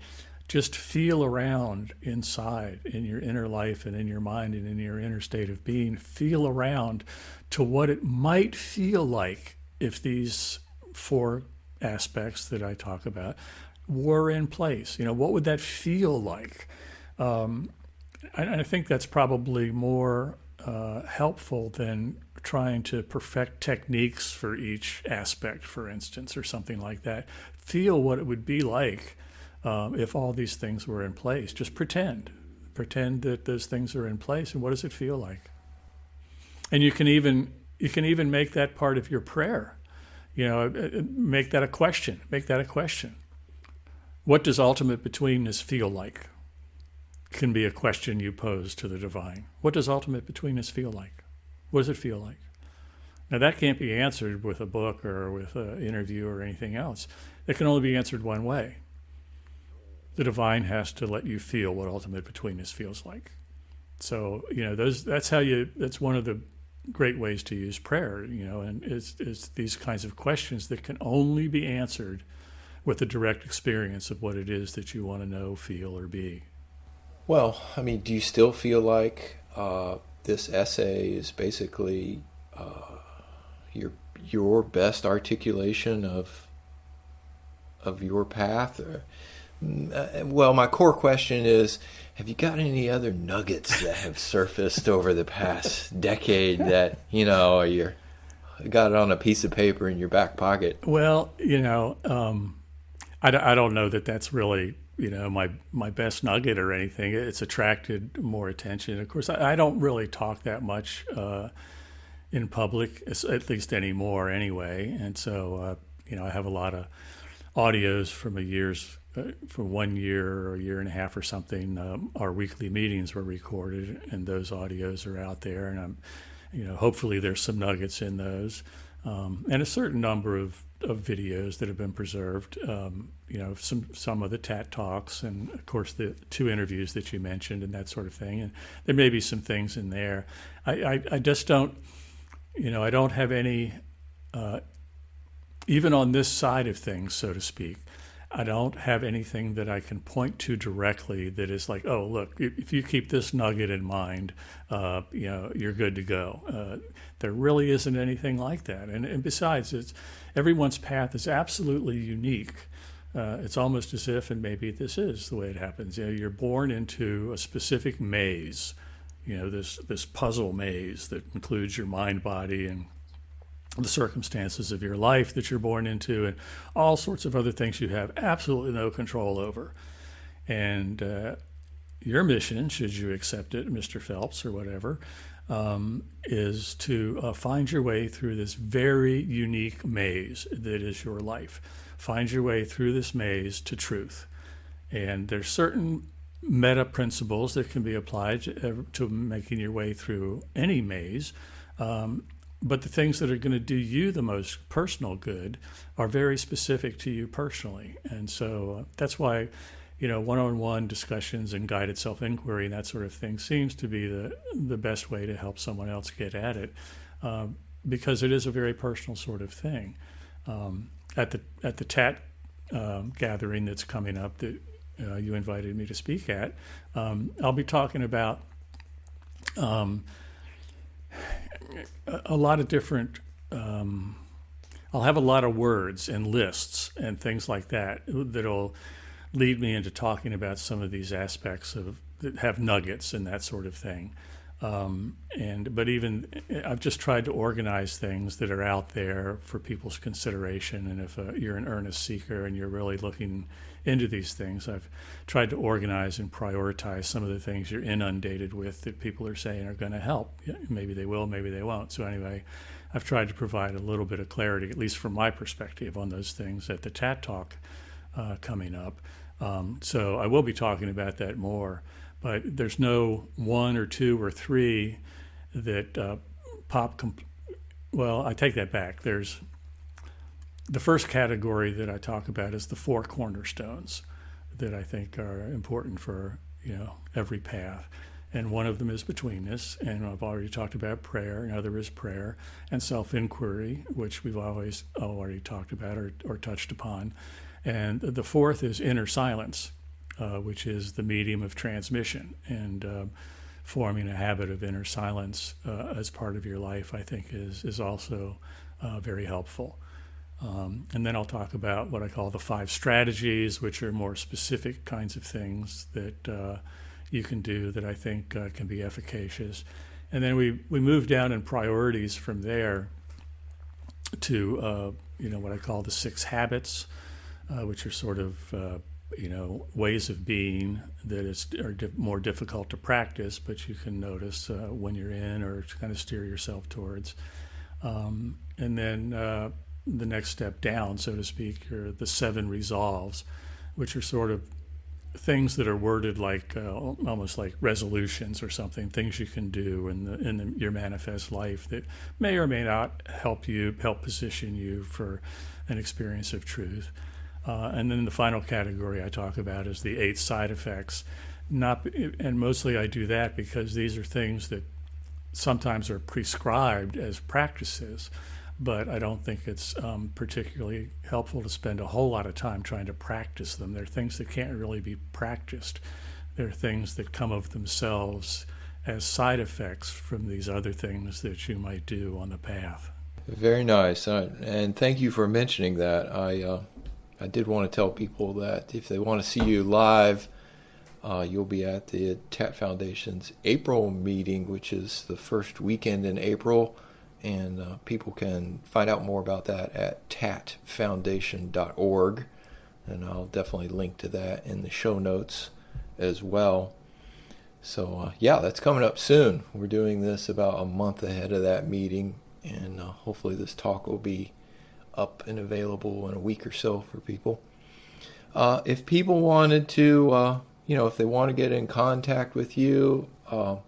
just feel around inside in your inner life and in your mind and in your inner state of being. Feel around to what it might feel like if these four aspects that I talk about were in place. What would that feel like? I think that's probably more helpful than trying to perfect techniques for each aspect, for instance, or something like that. Feel what it would be like if all these things were in place. Just pretend that those things are in place, and what does it feel like? And you can even make that part of your prayer. Make that a question. What does ultimate betweenness feel like? Can be a question you pose to the divine. What does ultimate betweenness feel like? What does it feel like? Now that can't be answered with a book or with an interview or anything else. It can only be answered one way. The divine has to let you feel what ultimate betweenness feels like. So, that's one of the great ways to use prayer, and it's these kinds of questions that can only be answered with the direct experience of what it is that you want to know, feel, or be. Well, do you still feel like this essay is basically your best articulation of your path? Well, my core question is, have you got any other nuggets that have surfaced over the past decade that, you're got it on a piece of paper in your back pocket? Well, I don't know that that's really, my best nugget or anything. It's attracted more attention. Of course, I don't really talk that much in public, at least anymore anyway. And so, I have a lot of audios from for 1 year or a year and a half or something. Our weekly meetings were recorded, and those audios are out there. And hopefully there's some nuggets in those, and a certain number of of videos that have been preserved. Some of the TAT talks, and of course the 2 interviews that you mentioned, and that sort of thing. And there may be some things in there. I just don't, I don't have any, even on this side of things, so to speak. I don't have anything that I can point to directly that is like, oh, look, if you keep this nugget in mind, you're good to go. There really isn't anything like that. And besides, everyone's path is absolutely unique. It's almost as if, and maybe this is the way it happens, you're born into a specific maze, this puzzle maze that includes your mind, body, and the circumstances of your life that you're born into, and all sorts of other things you have absolutely no control over. And your mission, should you accept it, Mr. Phelps or whatever, is to find your way through this very unique maze that is your life. Find your way through this maze to truth. And there's certain meta principles that can be applied to making your way through any maze. But the things that are going to do you the most personal good are very specific to you personally. And so that's why, one-on-one discussions and guided self-inquiry and that sort of thing seems to be the best way to help someone else get at it, because it is a very personal sort of thing. At the TAT gathering that's coming up that you invited me to speak at, I'll be talking about a lot of different, I'll have a lot of words and lists and things like that'll lead me into talking about some of these aspects that have nuggets and that sort of thing. But even I've just tried to organize things that are out there for people's consideration. And if you're an earnest seeker and you're really looking into these things, I've tried to organize and prioritize some of the things you're inundated with that people are saying are going to help. Maybe they will, maybe they won't. So anyway, I've tried to provide a little bit of clarity, at least from my perspective, on those things at the TAT Talk coming up. So I will be talking about that more. But there's no 1 or 2 or 3 that well, I take that back. There's the first category that I talk about is the 4 cornerstones that I think are important for every path. And one of them is betweenness, and I've already talked about prayer. Another is prayer and self-inquiry, which we've always already talked about or touched upon. And the 4th is inner silence, which is the medium of transmission. And forming a habit of inner silence as part of your life, I think, is also very helpful. And then I'll talk about what I call the 5 strategies, which are more specific kinds of things that you can do that I think can be efficacious. And then we move down in priorities from there to what I call the 6 habits, which are sort of ways of being that are more difficult to practice, but you can notice when you're in or to kind of steer yourself towards. And then the next step down, so to speak, are the 7 resolves, which are sort of things that are worded like almost like resolutions or something, things you can do in your manifest life that may or may not help position you for an experience of truth. And then the final category I talk about is the 8 side effects. And mostly I do that because these are things that sometimes are prescribed as practices, but I don't think it's particularly helpful to spend a whole lot of time trying to practice them. They're things that can't really be practiced. They're things that come of themselves as side effects from these other things that you might do on the path. Very nice. And thank you for mentioning that. I did want to tell people that if they want to see you live, you'll be at the TAT Foundation's April meeting, which is the first weekend in April. And people can find out more about that at tatfoundation.org. And I'll definitely link to that in the show notes as well. So, that's coming up soon. We're doing this about a month ahead of that meeting. And hopefully this talk will be up and available in a week or so for people. If people wanted to, if they want to get in contact with you, are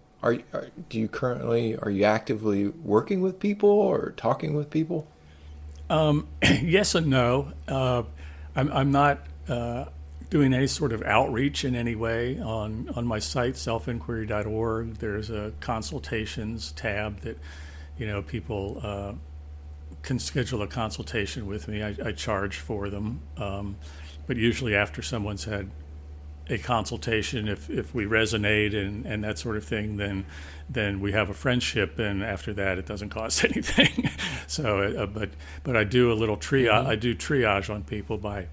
you actively working with people or talking with people? Yes and no. I'm not doing any sort of outreach in any way on my site, selfinquiry.org. There's a consultations tab that people can schedule a consultation with me. I charge for them, but usually after someone's had a consultation, if we resonate and that sort of thing, then we have a friendship, and after that it doesn't cost anything. So but I do a little triage. I do triage on people by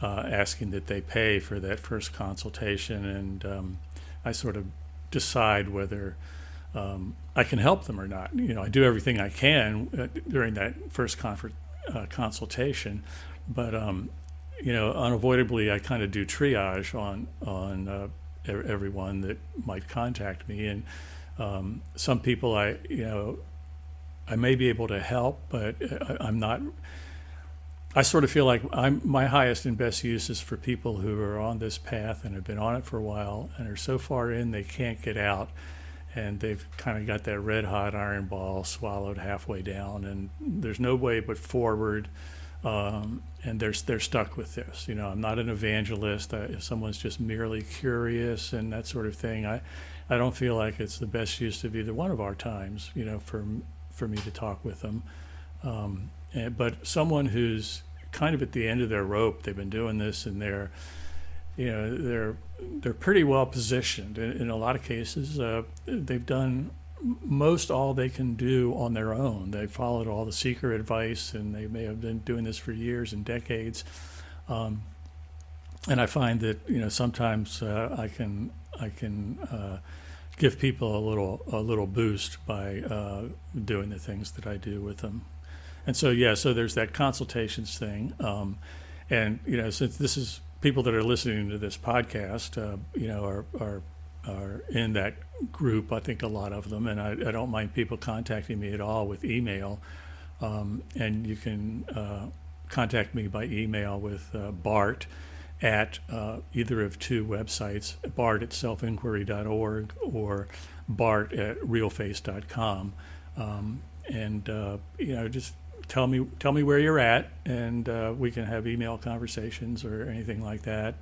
asking that they pay for that first consultation, and I sort of decide whether I can help them or not. I do everything I can during that first consultation, but unavoidably I kind of do triage on everyone that might contact me, and some people I may be able to help, but I'm not. I sort of feel like my highest and best use is for people who are on this path and have been on it for a while and are so far in they can't get out, and they've kind of got that red hot iron ball swallowed halfway down, and there's no way but forward. And they're stuck with this. I'm not an evangelist. If someone's just merely curious and that sort of thing, I don't feel like it's the best use of either one of our times. For me to talk with them. But someone who's kind of at the end of their rope, they've been doing this, and they're pretty well positioned. In a lot of cases, they've done most all they can do on their own. They followed all the seeker advice, and they may have been doing this for years and decades. And I find that sometimes I can give people a little boost by doing the things that I do with them. And so so there's that consultations thing. And since this is people that are listening to this podcast, are in that group, I think a lot of them, and I don't mind people contacting me at all with email. And you can contact me by email with Bart at either of two websites, Bart at selfinquiry.org or Bart at realface.com. Just tell me where you're at, and we can have email conversations or anything like that.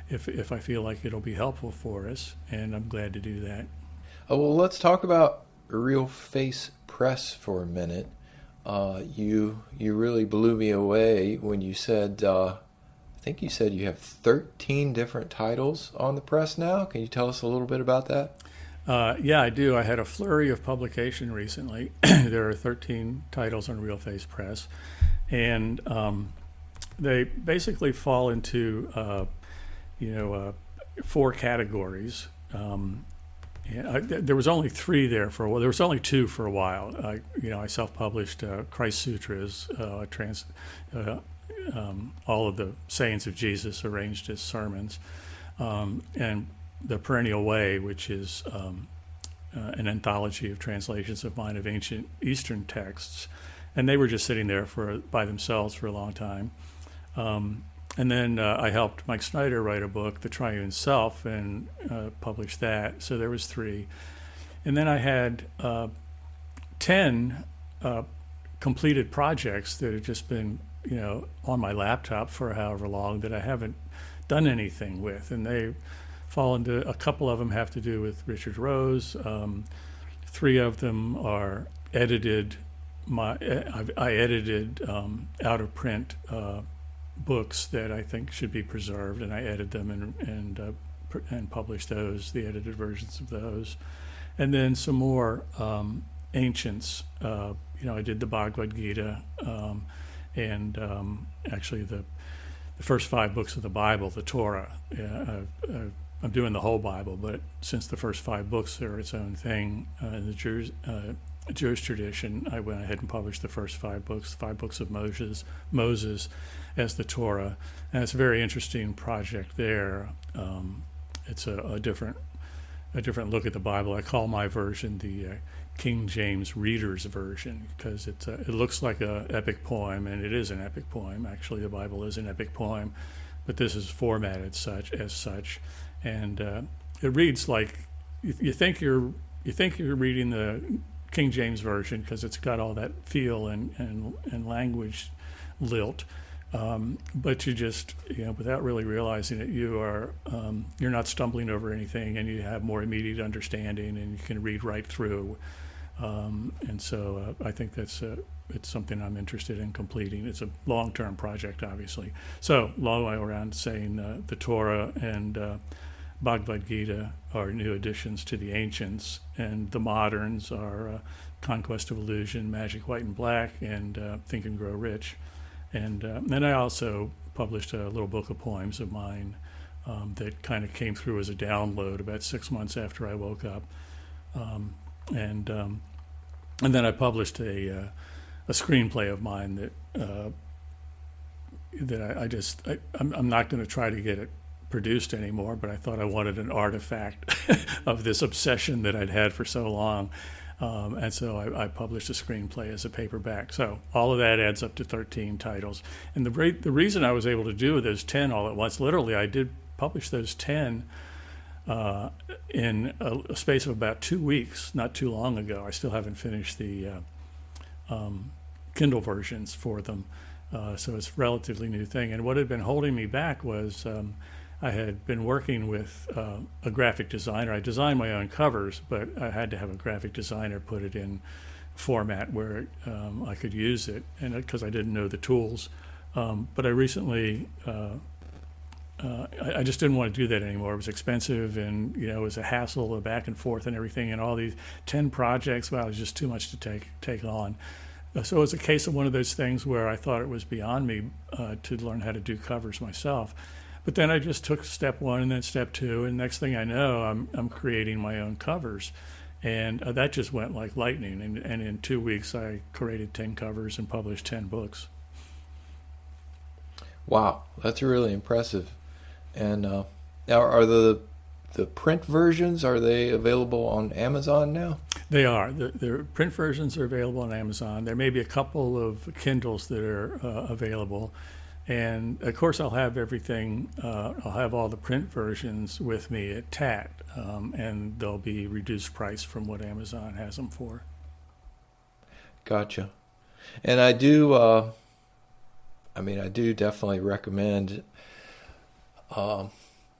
If I feel like it'll be helpful for us, and I'm glad to do that. Oh, well, let's talk about Real Face Press for a minute. You really blew me away when you said, I think you said you have 13 different titles on the press now. Can you tell us a little bit about that? Yeah, I do. I had a flurry of publication recently. There are 13 titles on Real Face Press, and they basically fall into four categories. There was only three there for a while. There was only two for a while. I self-published Christ Sutras, all of the sayings of Jesus arranged as sermons, and The Perennial Way, which is an anthology of translations of mine of ancient Eastern texts, and they were just sitting there by themselves for a long time. And then I helped Mike Snyder write a book, The Triune Self, and published that. So there was three. And then I had 10 completed projects that have just been, on my laptop for however long that I haven't done anything with. And they fall into, a couple of them have to do with Richard Rose. 3 of them are edited. I edited out of print books that I think should be preserved, and I edited them and published those, the edited versions of those. And then some more ancients. I did the Bhagavad Gita, and actually the first 5 books of the Bible, the Torah. I'm doing the whole Bible, but since the first 5 books are its own thing in the Jewish tradition, I went ahead and published the first 5 books of Moses as the Torah, and it's a very interesting project there. It's a different look at the Bible. I call my version the King James Reader's Version because it looks like an epic poem, and it is an epic poem. Actually, the Bible is an epic poem, but this is formatted as such, and it reads like you think you're reading the King James Version because it's got all that feel and language lilt. But you just, without really realizing it, you're not stumbling over anything, and you have more immediate understanding, and you can read right through. And so I think it's something I'm interested in completing. It's a long-term project, obviously. So long way around saying the Torah and Bhagavad Gita are new additions to the ancients, and the moderns are Conquest of Illusion, Magic White and Black, and Think and Grow Rich. And then I also published a little book of poems of mine that kind of came through as a download about 6 months after I woke up. And then I published a screenplay of mine that I'm not going to try to get it produced anymore, but I thought I wanted an artifact of this obsession that I'd had for so long. And so I published a screenplay as a paperback. So all of that adds up to 13 titles. And the reason I was able to do those 10 all at once, literally, I did publish those 10 in a space of about 2 weeks, not too long ago. I still haven't finished the Kindle versions for them. So it's a relatively new thing. And what had been holding me back was I had been working with a graphic designer. I designed my own covers, but I had to have a graphic designer put it in format where I could use it, and because I didn't know the tools. But I recently, I just didn't want to do that anymore. It was expensive, and it was a hassle, the back and forth and everything, and all these 10 projects. Wow, it was just too much to take on. So it was a case of one of those things where I thought it was beyond me to learn how to do covers myself. But then I just took step one and then step two, and next thing I know, I'm creating my own covers. And that just went like lightning. And in 2 weeks, I created 10 covers and published 10 books. Wow, that's really impressive. And now, are the print versions, are they available on Amazon now? They are. The print versions are available on Amazon. There may be a couple of Kindles that are available. And of course, I'll have everything. I'll have all the print versions with me at TAT, and they'll be reduced price from what Amazon has them for. Gotcha. And I do definitely recommend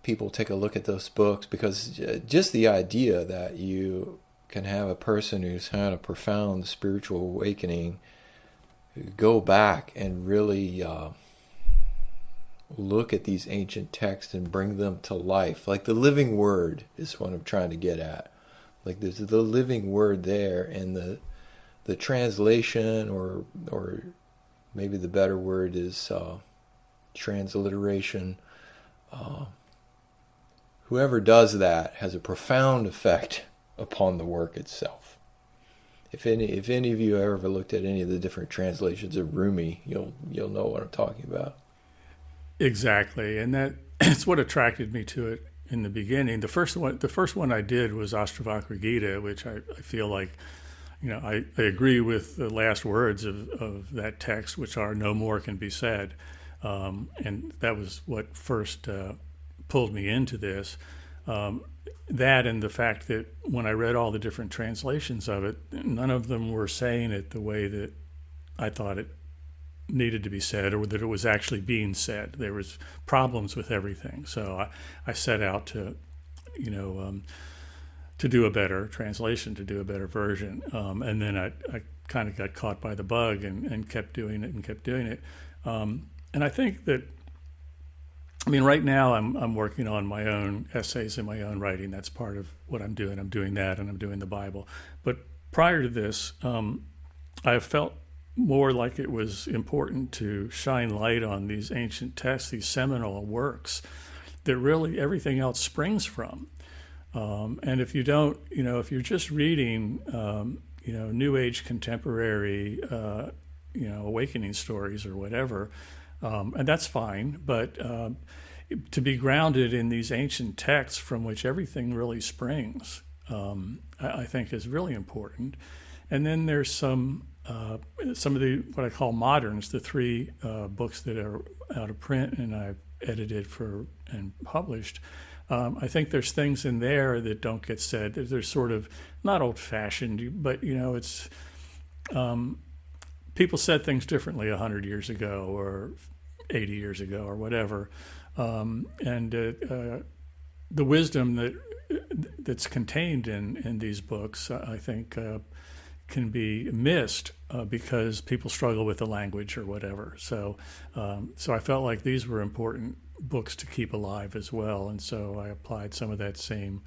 people take a look at those books, because just the idea that you can have a person who's had a profound spiritual awakening go back and really look at these ancient texts and bring them to life. Like the living word is what I'm trying to get at. Like there's the living word there, and the translation, or maybe the better word is transliteration. Whoever does that has a profound effect upon the work itself. If any of you ever looked at any of the different translations of Rumi, you'll know what I'm talking about. Exactly, and that's what attracted me to it in the beginning. The first one I did was Ashtavakra Gita, which I feel like, I agree with the last words of that text, which are "no more can be said," and that was what first pulled me into this. That and the fact that when I read all the different translations of it, none of them were saying it the way that I thought it needed to be said, or that it was actually being said. There was problems with everything. So I set out to do a better translation, to do a better version. And then I kind of got caught by the bug and kept doing it. And I think that, right now I'm working on my own essays and my own writing. That's part of what I'm doing. I'm doing that, and I'm doing the Bible. But prior to this, I felt more like it was important to shine light on these ancient texts, these seminal works that really everything else springs from. And if you don't, if you're just reading, New Age contemporary, awakening stories or whatever, and that's fine, but to be grounded in these ancient texts from which everything really springs, I think is really important. And then there's some of the, what I call moderns, the 3 books that are out of print and I've edited for and published. I think there's things in there that don't get said. They're sort of not old-fashioned, but it's people said things differently 100 years ago or 80 years ago or whatever, and the wisdom that's contained in these books, I think, can be missed because people struggle with the language or whatever. So I felt like these were important books to keep alive as well, and so I applied some of that same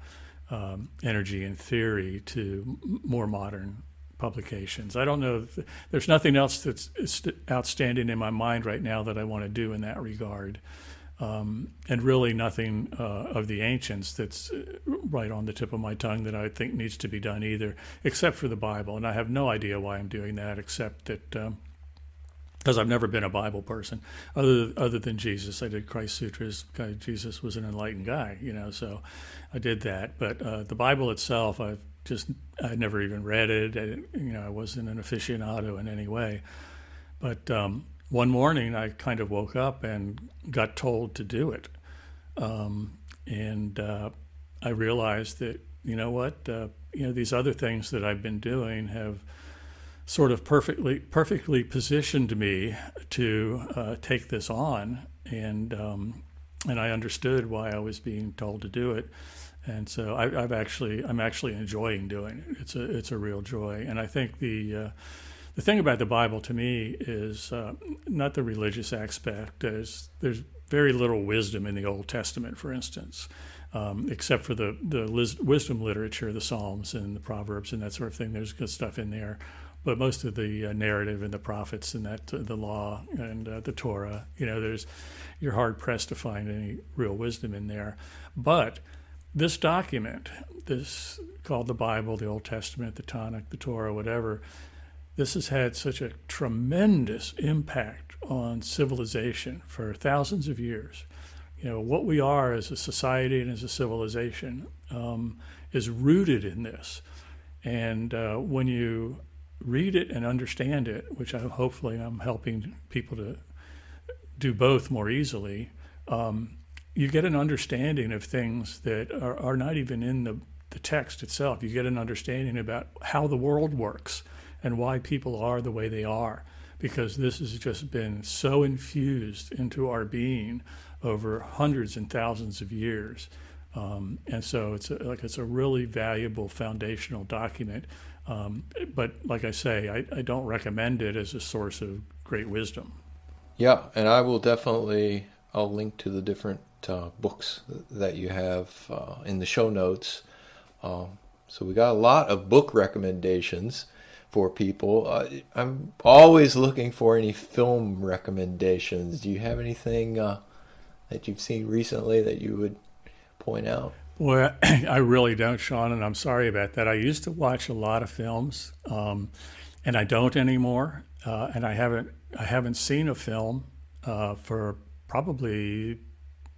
energy and theory to more modern publications. I don't know if there's nothing else that's outstanding in my mind right now that I want to do in that regard, and really nothing of the ancients that's right on the tip of my tongue that I think needs to be done either, except for the Bible. And I have no idea why I'm doing that, except that because I've never been a Bible person other than Jesus. I did Christ Sutras. Jesus was an enlightened guy, so I did that. But the Bible itself, I'd never even read it. I wasn't an aficionado in any way. But one morning I kind of woke up and got told to do it. And I realized that, these other things that I've been doing have sort of perfectly positioned me to take this on. And I understood why I was being told to do it. And so I'm actually enjoying doing it. It's a real joy. And I think the thing about the Bible to me is not the religious aspect. There's very little wisdom in the Old Testament, for instance, except for the wisdom literature, the Psalms and the Proverbs and that sort of thing. There's good stuff in there. But most of the narrative and the prophets and the law and the Torah, you're hard pressed to find any real wisdom in there. But this document, this called the Bible, the Old Testament, the Tanakh, the Torah, whatever, this has had such a tremendous impact on civilization for thousands of years. What we are as a society and as a civilization is rooted in this. And when you read it and understand it, which hopefully I'm helping people to do both more easily, you get an understanding of things that are not even in the text itself. You get an understanding about how the world works and why people are the way they are, because this has just been so infused into our being over hundreds and thousands of years. And so it's a really valuable foundational document. But like I say, I don't recommend it as a source of great wisdom. Yeah, and I'll link to the different books that you have in the show notes. So we got a lot of book recommendations for people. I'm always looking for any film recommendations. Do you have anything that you've seen recently that you would point out? Well, I really don't, Sean, and I'm sorry about that. I used to watch a lot of films, and I don't anymore. And I haven't seen a film for probably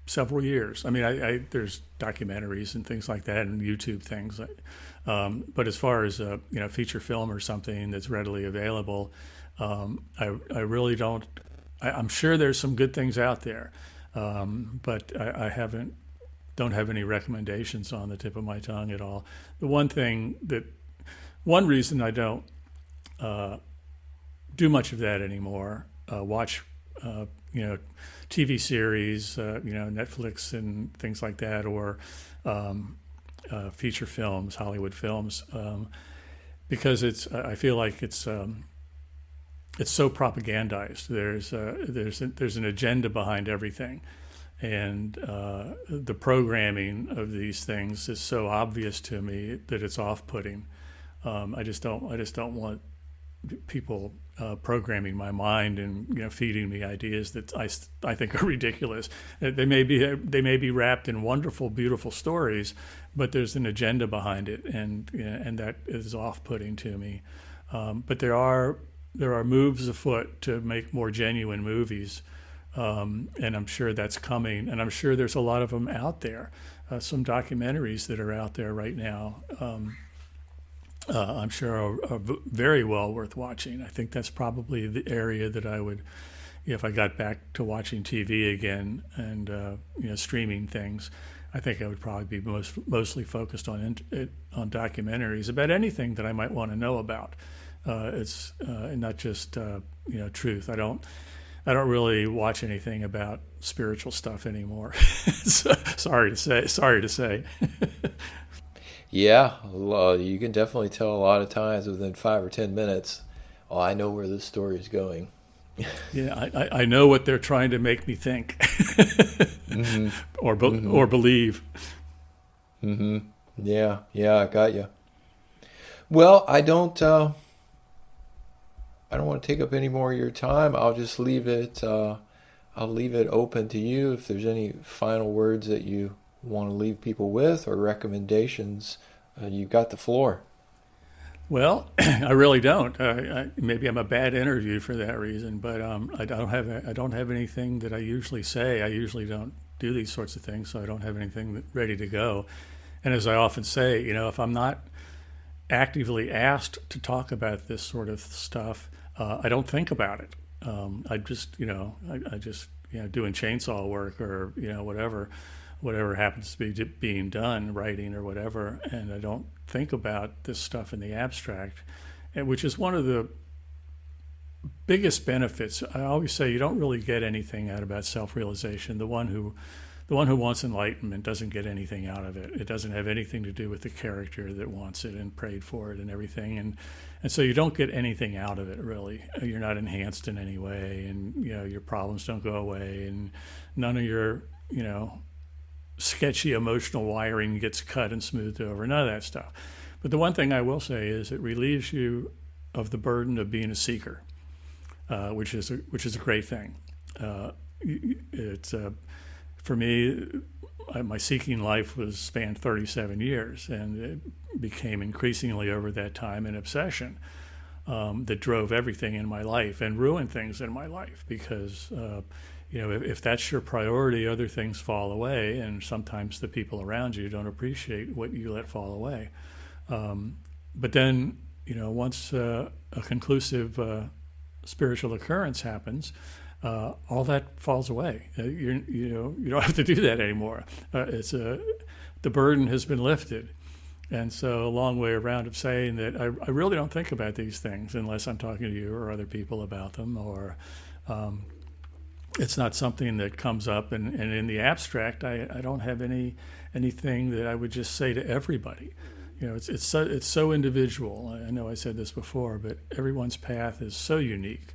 several years. I mean, there's documentaries and things like that, and YouTube things. But as far as feature film or something that's readily available, I really don't. I'm sure there's some good things out there, but I don't have any recommendations on the tip of my tongue at all. The one reason I don't do much of that anymore, watch TV series, Netflix and things like that, or feature films, Hollywood films, because I feel like it's so propagandized. There's an agenda behind everything. And the programming of these things is so obvious to me that it's off-putting. I just don't want people programming my mind and feeding me ideas that I think are ridiculous. They may be wrapped in wonderful, beautiful stories, but there's an agenda behind it, and that is off-putting to me. But there are moves afoot to make more genuine movies. And I'm sure that's coming, and I'm sure there's a lot of them out there. Some documentaries that are out there right now, I'm sure are very well worth watching. I think that's probably the area that I would, if I got back to watching TV again and streaming things, I think I would probably be mostly focused on documentaries about anything that I might want to know about. It's not just truth. I don't really watch anything about spiritual stuff anymore. Sorry to say. Yeah, you can definitely tell a lot of times within 5 or 10 minutes, oh, I know where this story is going. Yeah, I know what they're trying to make me think Mm-hmm. or Mm-hmm. believe. Mm-hmm. Yeah, I got you. Well, I don't want to take up any more of your time. I'll just leave it. I'll leave it open to you if there's any final words that you want to leave people with or recommendations. You've got the floor. Well, I really don't. Maybe I'm a bad interview for that reason, but I don't have anything that I usually say. I usually don't do these sorts of things, so I don't have anything ready to go. And as I often say, if I'm not actively asked to talk about this sort of stuff, I don't think about it. I just doing chainsaw work or whatever happens to be being done, writing or whatever, and I don't think about this stuff in the abstract, which is one of the biggest benefits. I always say you don't really get anything out about self-realization. The one who wants enlightenment doesn't get anything out of it. It doesn't have anything to do with the character that wants it and prayed for it and everything, and so you don't get anything out of it really. You're not enhanced in any way, and your problems don't go away, and none of your sketchy emotional wiring gets cut and smoothed over, none of that stuff. But the one thing I will say is it relieves you of the burden of being a seeker, which is a great thing. It's for me, my seeking life was spanned 37 years, and it became increasingly over that time an obsession that drove everything in my life and ruined things in my life because if that's your priority, other things fall away, and sometimes the people around you don't appreciate what you let fall away. But then, once a conclusive spiritual occurrence happens, all that falls away. You don't have to do that anymore. The burden has been lifted. And so a long way around of saying that I really don't think about these things unless I'm talking to you or other people about them, or it's not something that comes up, and in the abstract, I don't have anything that I would just say to everybody. It's so individual. I know I said this before, but everyone's path is so unique.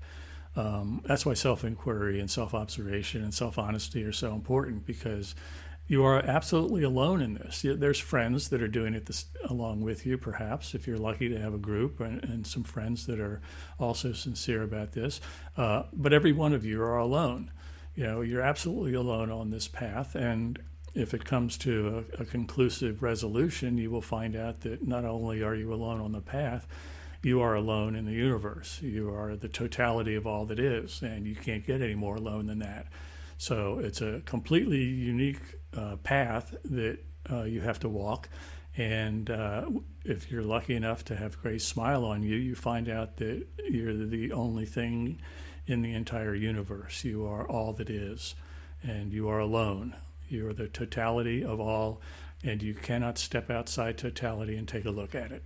That's why self-inquiry and self-observation and self-honesty are so important, because you are absolutely alone in this. There's friends that are doing it along with you, perhaps, if you're lucky to have a group and some friends that are also sincere about this. But every one of you are alone. You're absolutely alone on this path. And if it comes to a conclusive resolution, you will find out that not only are you alone on the path, you are alone in the universe. You are the totality of all that is, and you can't get any more alone than that. So it's a completely unique path that you have to walk. And if you're lucky enough to have grace smile on you, you find out that you're the only thing in the entire universe. You are all that is, and you are alone. You are the totality of all, and you cannot step outside totality and take a look at it.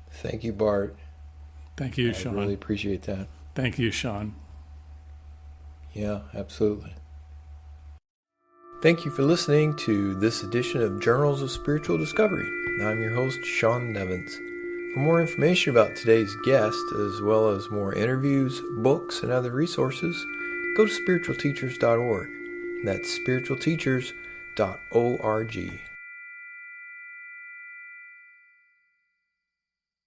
Thank you, Bart. Thank you, Sean. I really appreciate that. Thank you, Sean. Yeah, absolutely. Thank you for listening to this edition of Journals of Spiritual Discovery. I'm your host, Sean Nevins. For more information about today's guest, as well as more interviews, books, and other resources, go to spiritualteachers.org. That's spiritualteachers.org.